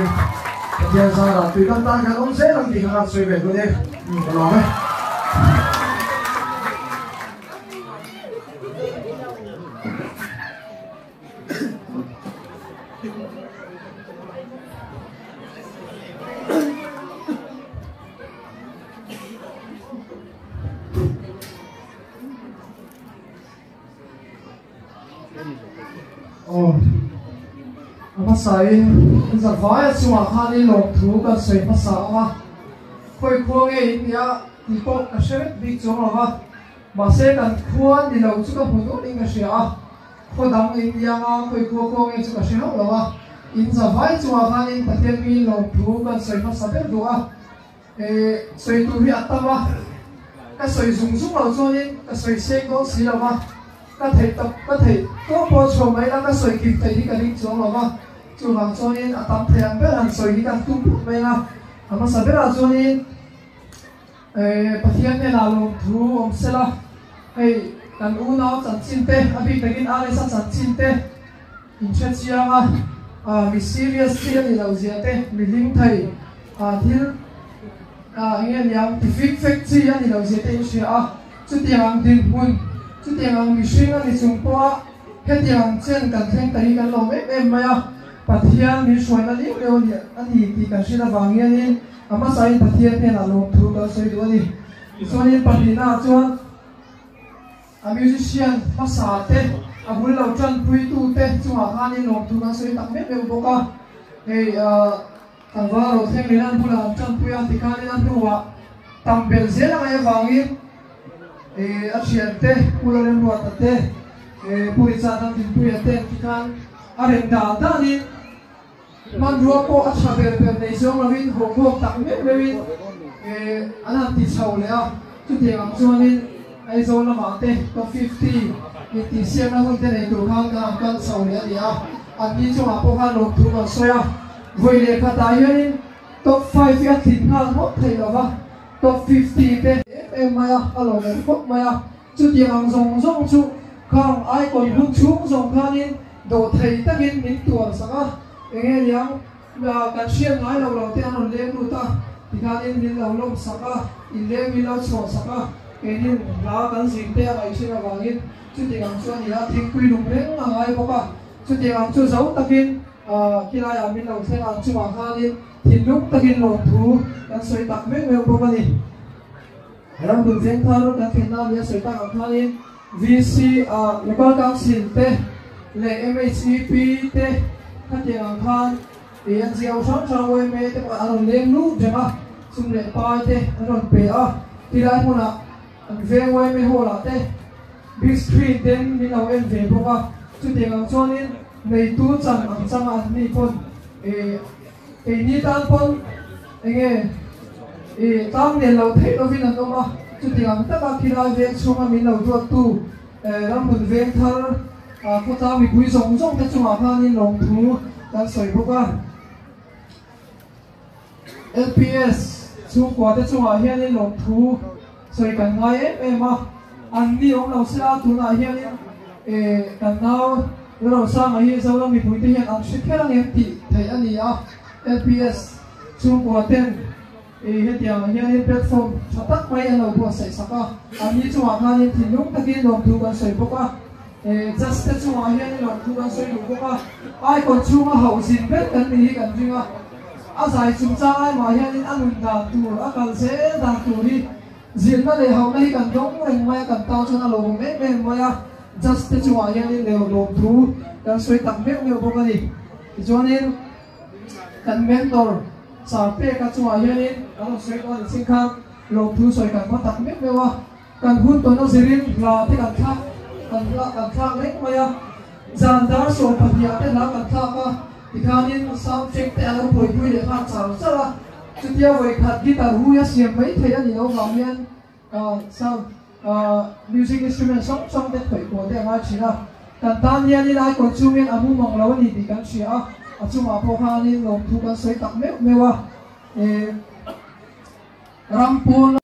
giờ là tùy tâm ta cả ông sẽ làm gì họ suy về tôi đi lo đấyภาษาอินจะขอให้สมาธิลงถูกันใส่ภาษาว่าคุยควงเองเนี่ยที่พบกับเชฟบิ๊กจงหรอว่ามาเสกันควงที่เราชุกผู้ดูนี่ก็เสียคนดังอินเดียมาคุยควงเองชุกเสียหรอว่าอินจะไว้สมาธิประเทศมีลงถูกันใส่ภาษาเป็นตัวใส่ตัวที่อัตมาก็ใส่สูงเราตัวนี้ก็ใส่เซ็งก็สีหรอว่าก็เถิดก็เถิดก็พอชมไม่แล้วก็ใส่กินแต่ที่กันนี่จงหรอว่าจูบางตัวนี้อัตแทงเป็นอันสวยกันตุ้มไม่ละอามาสับเป็นอันตัวนี้ประเทศเนี่ยเราลงทุนอมเสละให้กันอูน่าจัดจินเตอภิไปกินอะไรสักจัดจินเตอินเชจียงมีซีเรียสที่เราเสียเตมีลิงไทยที่เงี้ยยังที่ฟิกที่เราเสียเตเสียจุดยังดินหุ่นจุดยังมีสิ่งที่สุ่มปัวเฮ็ดยังเช่นกันแข่งตีกันลงไม่ปัทยามีส่วนนี้เร็วเนี่ยอันนี้ที่กันชิลบางอย่างนี้อามาใส่ปัทยาเนี่ยเราลงทุนกันใส่ตัวนี้ส่วนนี้ปัทยาจวน musician pasate abul lo tran pui tu te chunga khanin lom tu na soi tak me me boka ei kalwaro them linan bula tran pui an tikani an tuwa tambel zela mai wangi achiante pularen ruata te puricha tan tin pui ate tikan arenda dani man ruako achaber per nei zong rawin hok tak me mewin anan ti chaule a chu te ang chuanin ai zo la ma te top 50 ti siam na hun te nei tu khang ka kan chaule a dia an ni chu a po khan lok thu ma soya voile khata yanin top 5 ya thin khang hot thei lawa top 50 te em maya alo ne phok maya chu ti ang zong chu khang ai kon hung chung zong khanin do thei takin min tuar saka enge liang la kan siam ngai lo te an le nu ta tikanin min lo lom saka in le min lo cho saka enin la kan sim te ai sira wangin chu ti ang chuan ya thing pui lum reng ngai boka chu ti ang chu zau takin kila ya min lo theng ang chu ma khanin thin luk takin lo thu kan soi tak me me boka ni ram du veng thar kan thin na ya soi tak ang khanin VC local council te le MHEP te khati ang khan an ziaw sang sang wei me te aron lem lu jama sum le pa te aron pe a tilai hona an ve wei me hola te big screen den min law en ve boka chu te ang chonin nei tu chang ang chang an ni pon ni tan pon enge tam ne lo thei lo vin an oma chu te ang taka khila ve chunga min lo tu tu ram bun ve thar ko ta mi pui zong zong te chunga khanin long thu kan soi boka LPS chu kwa te chunga hianin lom thu soi kan ngai em a an ni ong lo sila tu na hianin kan nau lo sang a hi zo lo mi pui te hian an shit kherang em ti thei ani a LPS chu kwa ten hetiang hianin platform thatak mai an lo bu sai saka an ni chunga khanin thinung takin lom thu kan soi boka just te chunga hianin lom thu kan soi boka ai kon chunga housing bet kan ni kan ringa azai chung cha ai ma hianin anun da tur akal se da turi zin na le hau nei kan dong reng mai kan tau chuna lo me me maya just te chuwa hianin le lo thu kan soi tak me me boka ni jonin kan mentor sa pe ka chuwa hianin kan soi ko ni sing khang lo thu soi kan ma tak me me wa kan hun to no sirin la te kan thak lek maya zandar so pathia te la kan thak ka tikanin sound check te alo poi le khan char chara chutia wei khat guitar hu ya siam mai thei ani lo gamian sound music instrument song te khoi ko te nga china kan tan ya ni lai ko chumen amu mong lo ni bi kan chia achuma po khanin lom thu kan soi tak me mewa rampun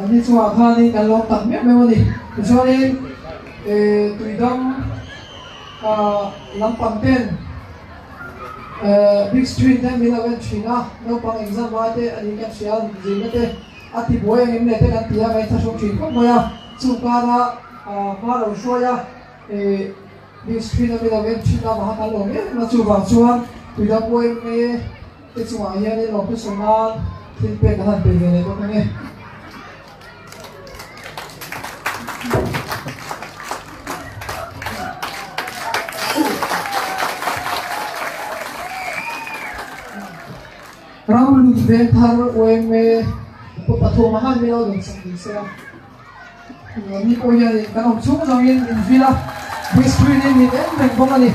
ani chua khani kan lom tak me wani chuanin tuidam lampang ten big screen ten mi lawen china no pang exam wa te ani ka sian jina te ati boy ngin ne te kan tia mai tha song chin ko moya chu kara ma ro shoya big screen mi lawen china ma ka lo me ma chu ba chuan tuidam boy me te chuwa hian ni lo pe sona tin pe ka han pe ne ko ne Ram lu ve thar oem me ko patho mahan me lo dong sang se ni ko ya ni kan om chung jong in villa big screen ni en ben bom ani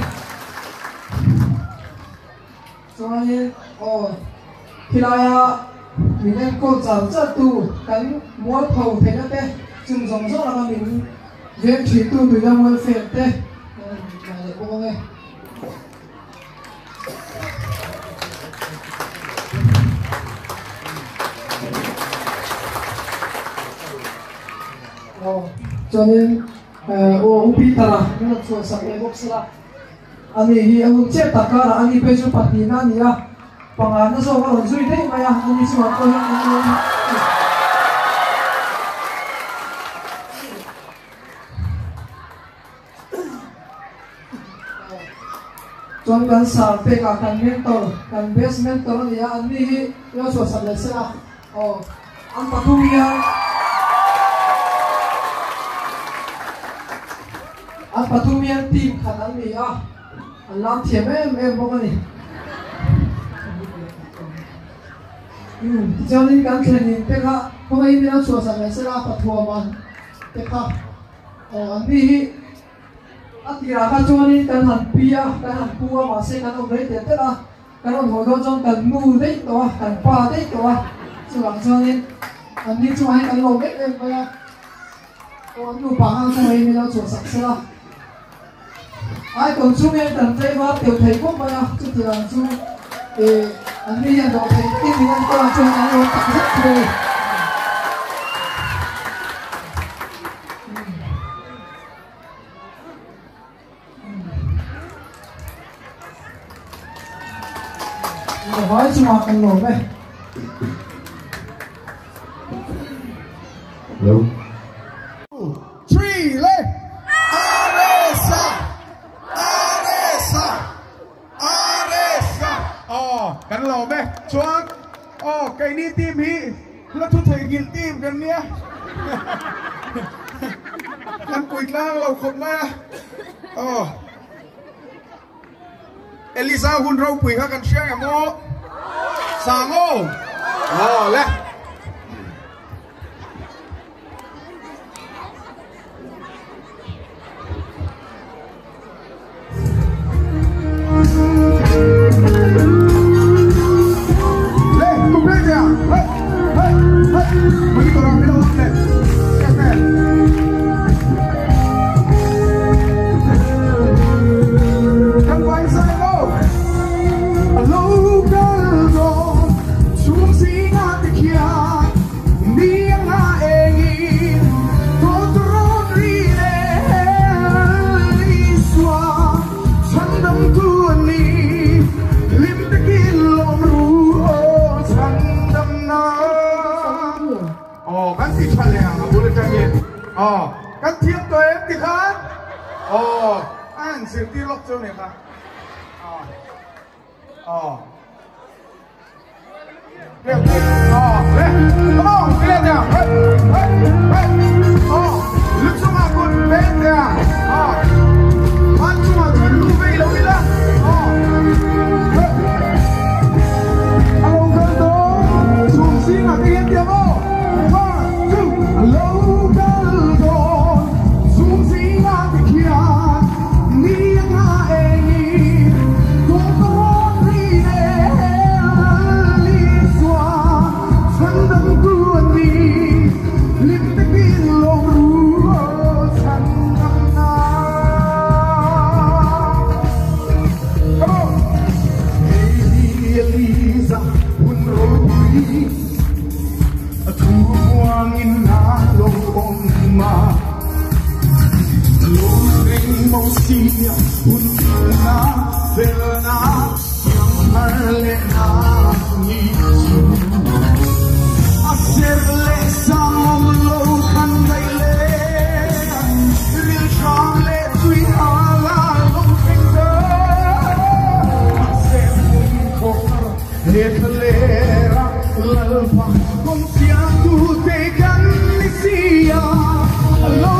so ani hilaya min en ko char cha tu kan mo phau the na te chung jong jong la min ve thi tu ya mo fe te ma le ko nge cho nên upi tara nó chua sạc cái box là ani hi ang che takara ani pe chu patina nia panga na so ka zui dei maya ani chu ko Tuan kan sampai kan mentor kan base mentor nia ani hi yo so sa le sa oh ang patumia ang patumia team kanan nia Allah thiam em bông này, cho nên cái training thế cả, hôm nay mình đã chùa sáng ngày sẽ là bắt thua mà, thế cả, anh đi, anh đi ra cái cho nên cái hành pia, cái hành pua mà sẽ cái ông đấy thế là, cái ông ngồi trong cái nu đấy đó, cái pa đấy đó, cho nên anh đi cho anh cái lồng đấy em bây giờ, anh nu bằng cho mình đã chùa sáng sẽ là ai còn chung em tận tay vào tiểu thầy quốc bây giờ chút thì làm chung thì anh đi nhận được thầy tin thì anh có chung anh luôn cảm rất vui hỏi chung học cần nổi đây đúngกันหล่อไหมชวนไก่นี่ทีมฮีแล้วทุกทีกินทีมกันเนี่ยกันกุยกลางเราคงมาเอลิซาหุ่นเราปุ๋ยเขากันเชื่อโมสามโมและBegitu orang bilang deh, kan baik saya lo, lo kalau cuma singa tiada, dia nggak ingin kotoran rine, iswa, candam tuan ni, lim tekin lomru, candam na. Kan si Chaleng, boleh cakap. Kan tiap tu di kan. An sirti lok tu ni kan. Lihat, come on, lihat dia. Lu cuma pun benda. Man cuma dulu bila bila. Kalau kau tu, cuma singa dia dia mo. Mausia unna velna yang harlena ni aserle samlo kan gaile ril shamle tui hala lo pinga aserle ko hetlera lalpa konsia tu te kan nisia lo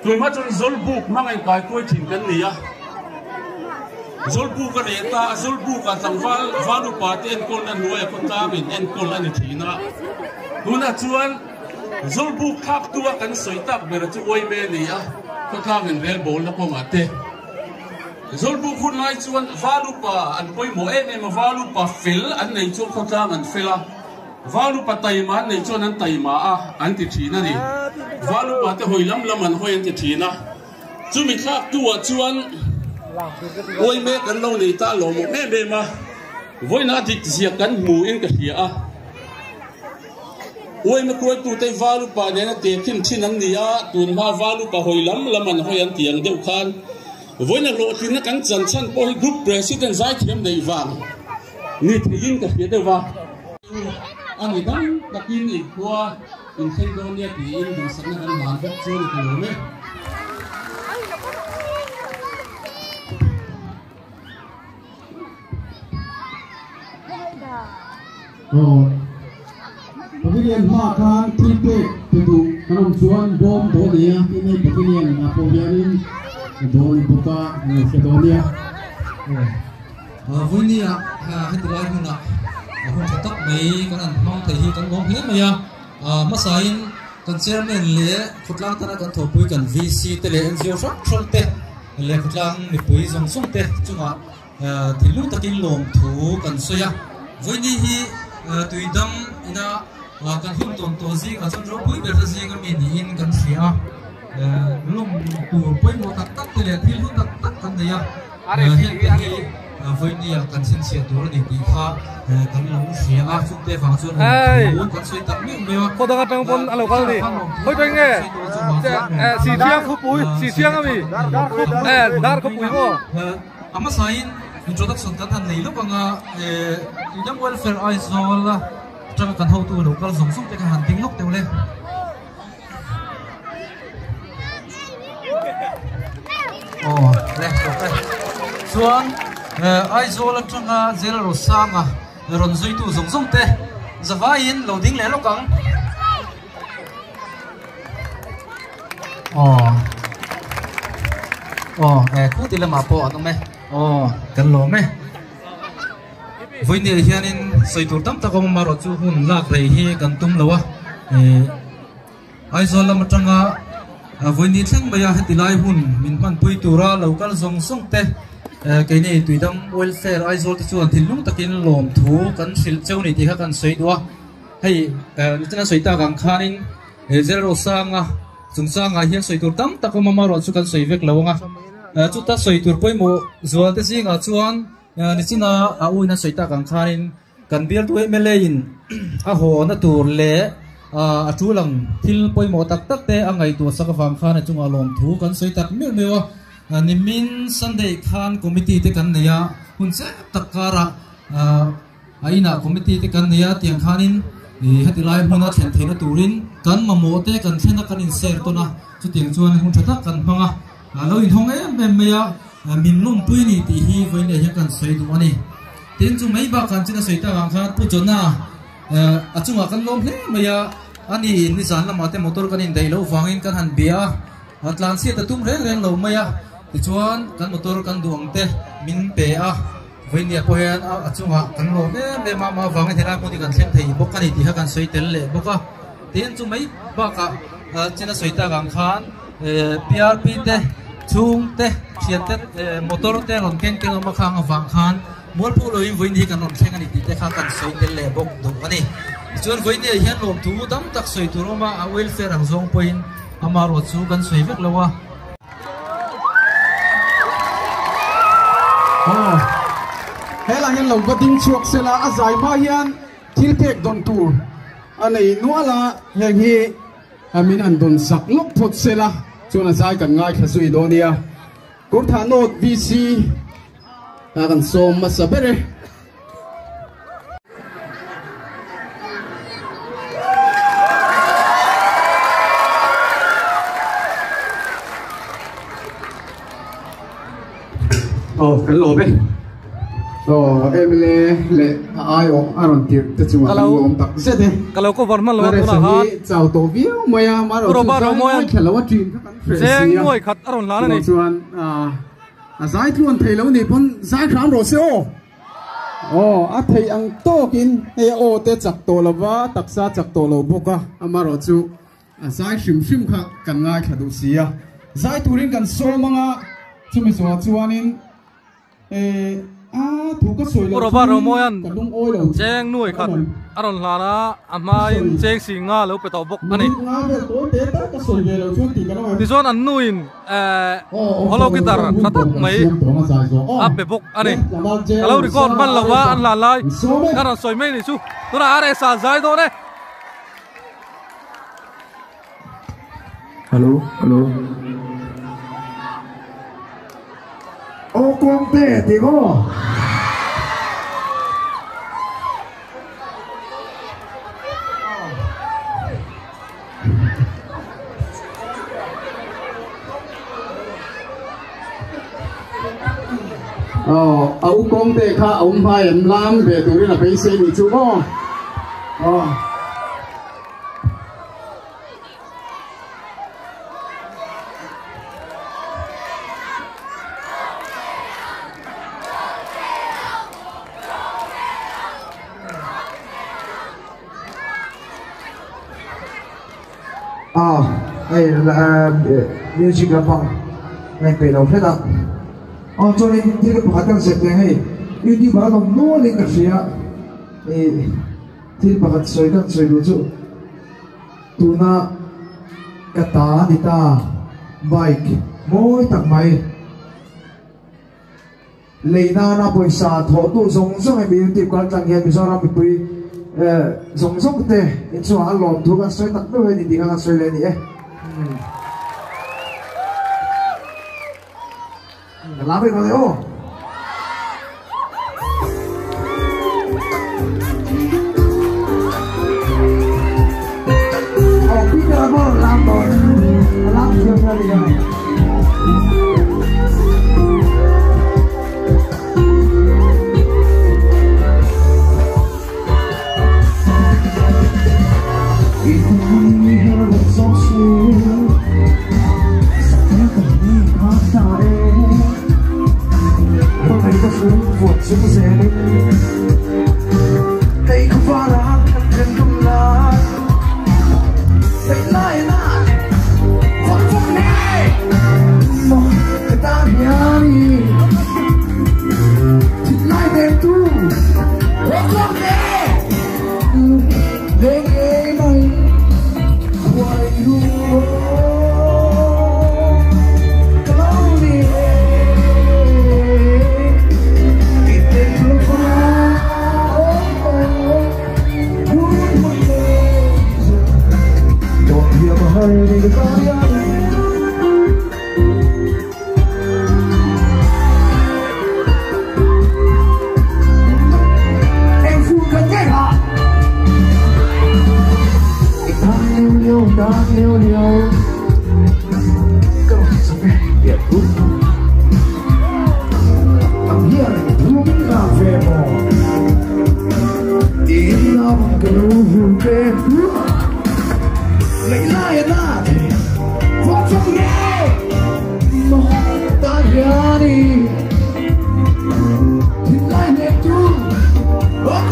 tôi mà chọn zol book mang anh cái quay thìn cái này à zol book cái này ta zol book cái thằng valu party en con anh nuôi con ta mình en con anh thìn à tôi là chọn zol book khác tua cái sợi tóc về là chú quay mê này à con ta mình về bồn là con ngắt zol book hôm nay chọn valu pa anh quay mua em mà valu pa fill anh này chọn con ta mình fill à valu pa tay mà này chọn anh tay mà à anh thì thìn à đi valu pa te hoi lam anh hoi anh thì thìn à chú mình khác tua chọn ôi mẹ cần lâu này ta lộ một mẹ mẹ mà với nó thì chỉ cần mù in cái gì à ôi mẹ coi tụi tay valu pa này nó tiền thiên thiên năng gì à tụi mà valu pa hồi lắm anh hồi ăn tiền đều khan với nó lộ thì nó cần chân chân coi group president giải thiêm này vàng nít in cái gì đều vàng anh ấy đang đặt in gì qua in xem đâu nha thì in được sẵn là làm việc chơi được rồi đấy. Pavilion makan tripe itu kanam cuan bom bolia ini pavilion Napoleon don buka Macedonia. Với nia hết rồi mình ạ. Hôm trước tóc mấy con ăn mong thấy con mong hết mày à. Mà sai con xem nên lẽ phút lang ta con thổi bụi con VC tele NGO shop trôn tè lẽ phút lang bị bụi dòng sung tè chung ạ. Thì lúc ta kinh lồng thú con xoay à. Với nia tùy đâm ina kan hum ton to zi ka chon ro pui ber zi ka mi ni in kan sia lum tu pui mo tak tak te le thil hu tak tak kan dia với ni kan sin sia tur ni ti kha kan lo sia a chu te phang chuan kan soi tak mi me ko da tang pon alo kal ni hoi kai nge si thiang khu pui si thiang ami dar ko pui mo ama sain introduction kan han nei lo banga young welfare aizol la trong căn hậu tu local giống sung cái hàng tiếng lúc tiêu lên lên ok xuống ai zo lên trong cái zero rồi sang à rồi duy tu giống sung tê giờ vai in lâu tiếng lẽ lúc căng cú thì là mà po anh mẹ cần lỗ mẹ với nhiều hiện in soi tur tam ta có mà rồi chú hun lạc rồi hi cần tum lâu ai rồi làm trong với nhiều thằng bây giờ hết lại hun mình pan pui tura lâu cả dòng sông tê cái này tùy đâm welfare ai rồi thì chú thì lúc ta kiến lồng thú cần sil châu này thì các cần soi đua hay cho nên soi ta càng khan in zero sang dùng sang hiện soi tur tam ta có mà rồi chú cần soi việc lâu chú ta soi tur pui mo rồi thì gì chuan ni china ui na soita kan khanin kan bial tu melein a ho na tur le a chu lang thil poimo tak tak te angai tu sak wang khan chunga lom thu kan soita me mewa ni min Sunday khan committee te kan neya hun se takara aina committee te kan neya tiang khanin ni hatilai huna then thena turin kan mamo te kan thena kan in share to na chu tiang chuan hun thata kan manga lo in hong em meya min lum pui ni ti hi voi le kan soi du ani tin chu mai ba kan china soi ta wang kha pu chona achunga kan lom hle maya ani ni zan lama te motor kan in dai lo wangin kan han bia atlan si ta tum reng lo maya ti chuan kan motor kan duang te min pe a voi ni po hian achunga kan lo me ma wangin thela ko ti kan thleng thei bok ani ti ha kan soi tel le boka tin chu mai ba ka china soi ta wang khan PRP te chung te thian te motor te ron keng keng ma khang awang khan mol pu loi voi ni kan ron thleng ani ti te kha kan soi tel le bok du ani chuan voi ni hian lom thu dam tak soi tu roma a welfare ang zong point ama ro chu kan soi vek lawa he la hian lo ga ding chuak sela a zai ma hian thil pek don tur anei nuala heng hi amin an don sak lok phot sela chuan zai kan ngai kha sui donia kur tha not VC ta kan som ma sabere kan lo be Emile le ayo aron tir te chu lom tak zete kalau ko varman lo tu na ha chau to view maya maro khelawa trin kan jeng moi khat aron la ni chuan a zai tluan theilo ni pon zai kham ro se o a thei ang to kin he o te chak to lawa taksa chak to lo boka amaro chu a zai shim kha kan ngai khadu sia zai turin kan so manga chumi so chuanin Oroba romoyan jeng nuôi khát aron lana amai jeng singa lo petau bok ani tison an nuin holo gitar khatak mai ape bok ani kalau record man lawa an lalai karan soi mai ni chu tura are sa zai do ne hello o con te digo ấu con tê kha ông hai em lam về tụi là bị xe đi chú không đây là music là bằng này phải đầu hết ạ cho nên thì cái phát triển sẽ thế này YouTube bảo đồng nô lên cái gì ạ thì phát soi được chứ tu na cái ta đi ta bike mỗi tầng máy lấy na pesa thọ tu giống hay bị tiếp quan trọng hiện bây giờ là bị giống thế nên số hàng lòm thu cái soi tắc với thì cái soi lên đi làm việc rồi ô bây giờ có làm rồi làm chưa ra đi rồi Hãy subscribe cho kênh Ghiền Mì Gõ để không bỏ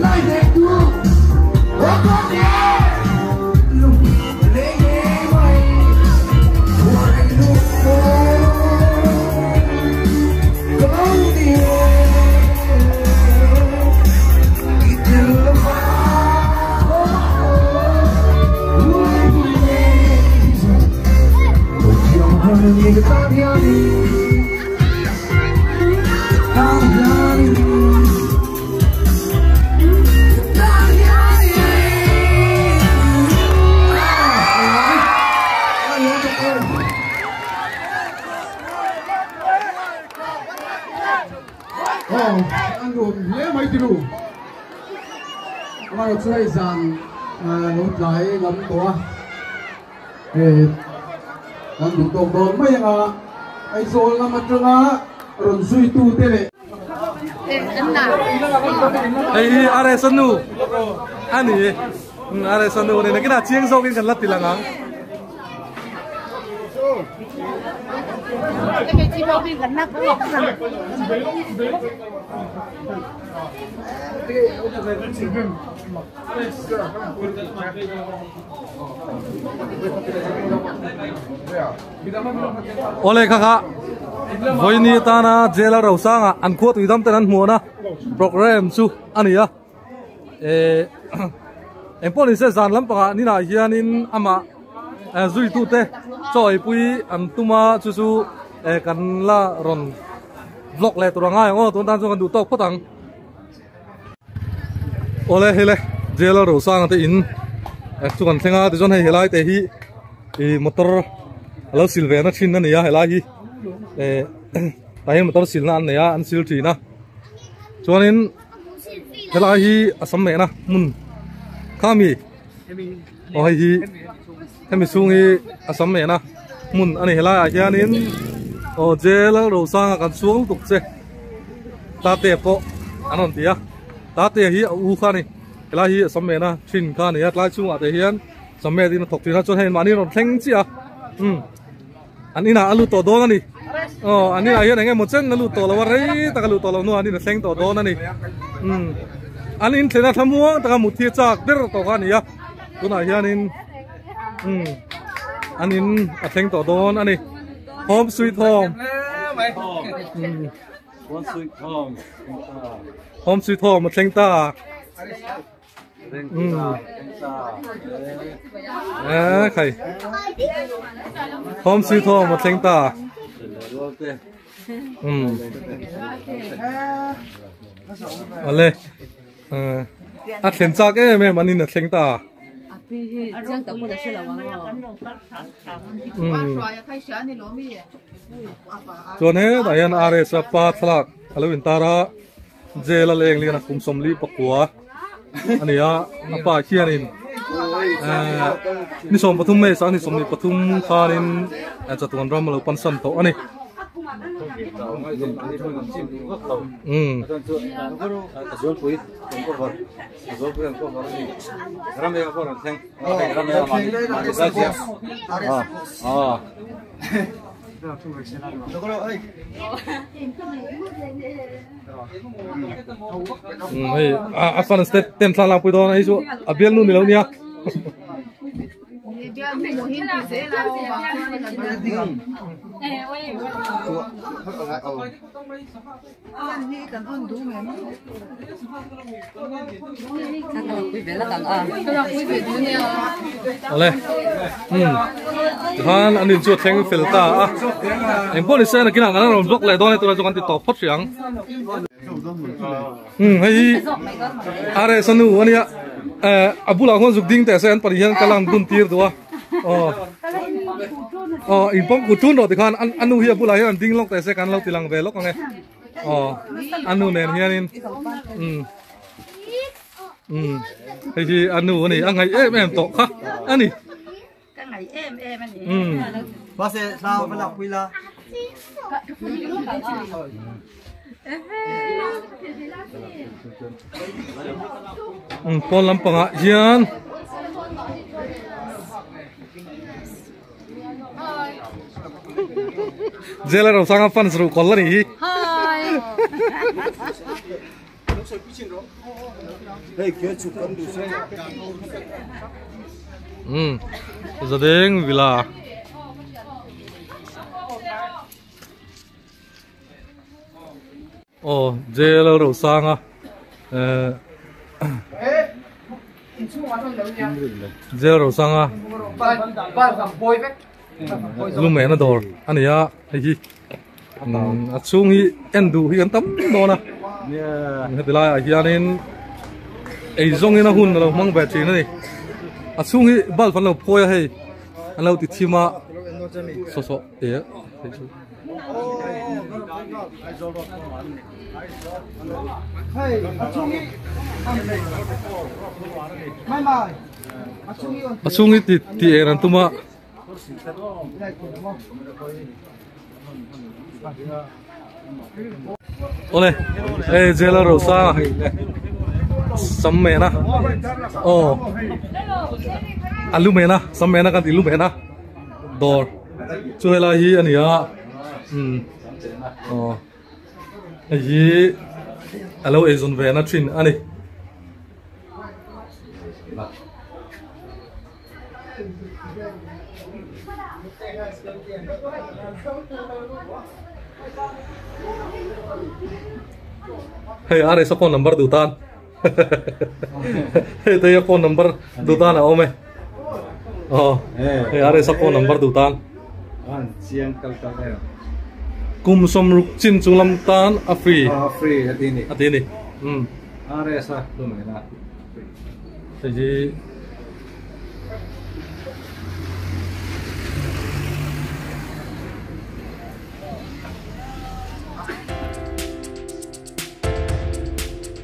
Like anh ruộng lẽ mấy tỷ đủ mà nó chơi dàn nốt lại ngắm to để ngắm đủ tổ đồn mấy ai rồi ngắm mặt trăng rồi suy tu thế này ai are sanu ani are sanu này cái nào chiang sâu cái gần lát thì là ngang cái chi bao nhiêu gần nát cũng ngọc rồi ole kaka voi ni ta na jela ro sanga an kho tu dam tan mu na program chu ania em poli se zan lam pa ni na hianin ama zui tu te choi pui am tuma chu chu kan la ron vlog le turanga ngo ton tan chu kan du tok potang ole hele jela ro sanga te in chu kan thenga te jon he helai te hi e motor lo silve na thin na nia helai hi tai motor sil na an nia an sil thi na chuanin helai hi asam me na mun khami o hi hemi sungi asam me na mun ani helai hianin o jela ro sanga kan suang tuk che ta te po anon tia ta te hi u kha ni helai hi asam me na thin kha ni atlai chunga te hian samme din thok tina chon hen mani ron thleng chia an ina alu to don ani ani a hian enge mo chen alu to lawa rei ta alu to lo no ani na thleng to don ani an in thena thamuang ta mu thi chak der to kha ni ya tuna hianin an in a thleng to don ani home sweet home home sweet home ma thleng ta khay home sweet home một thanh ta ole khen cha cái mẹ mình là thanh ta cho nên đại anh are sa pa thlak alo in tara jela leng li na kum somli pakwa ani ya apa khianin ni som pathum me sang ni som ni pathum khanin chatuan ram lo pansan to ani Afan step tem salang pui don ai chu abial nu ni lo nia ole han anin chu theng filta em poli se na kina ngana rom blok le don tu la jokan ti top phot siang hei are sanu ania abula hon zuk ding te sen parihan kalang dun tir duwa in pom kutun ro ti khan anu hi abula hian ding lok te se kan lo tilang ve lok nge anu nen hianin hei anu ani angai em to kha ani ngày em anh bác sẽ sao phải làm quy la pon lam panga hian jela ro sanga fan sru kol la ni hi đây kia chụp cấm đủ xe gia đình villa jela ro sanga jela ro sanga lu mẹ nó đổ anh ấy hay gì chung hi endu hi an tam no na thì lại hi anin ai zong ina hun lo mang ve chi na ni chung hi bal fan lo phoi hay an lo ti thima so e Hey, achungi. Mai. Achungi ti eran tuma. Ole, jela rosa. Samme na. Oh. Alu mena, samme na kan ilu mena. Dor. Chuela hi ania. Oh. Hi alo ezon vena trin ani. Hey, are sa phone number dutan. Hey, tayo phone number dutan ako me. Oh, hey, are sa phone number dutan. Siang kalkal. Kum som ruk chin chulam tan a free. Free atini. Atini. Are sa lumena. Taji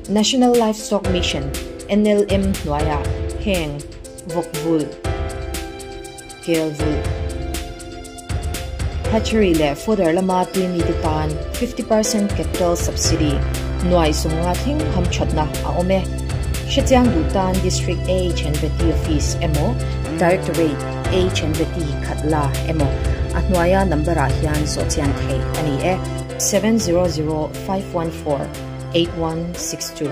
National Livestock Mission NLM Nuaya Heng Vokvul Kelvul Hatchery le fodder lama tuini dutan 50% capital subsidy Nuai sunga thing ham chhatna a ome Shetiang Dutan District HNVT Office emo Directorate HNVT Khatla emo at Nuaya number a hian so chian thei ani e 700 514 8162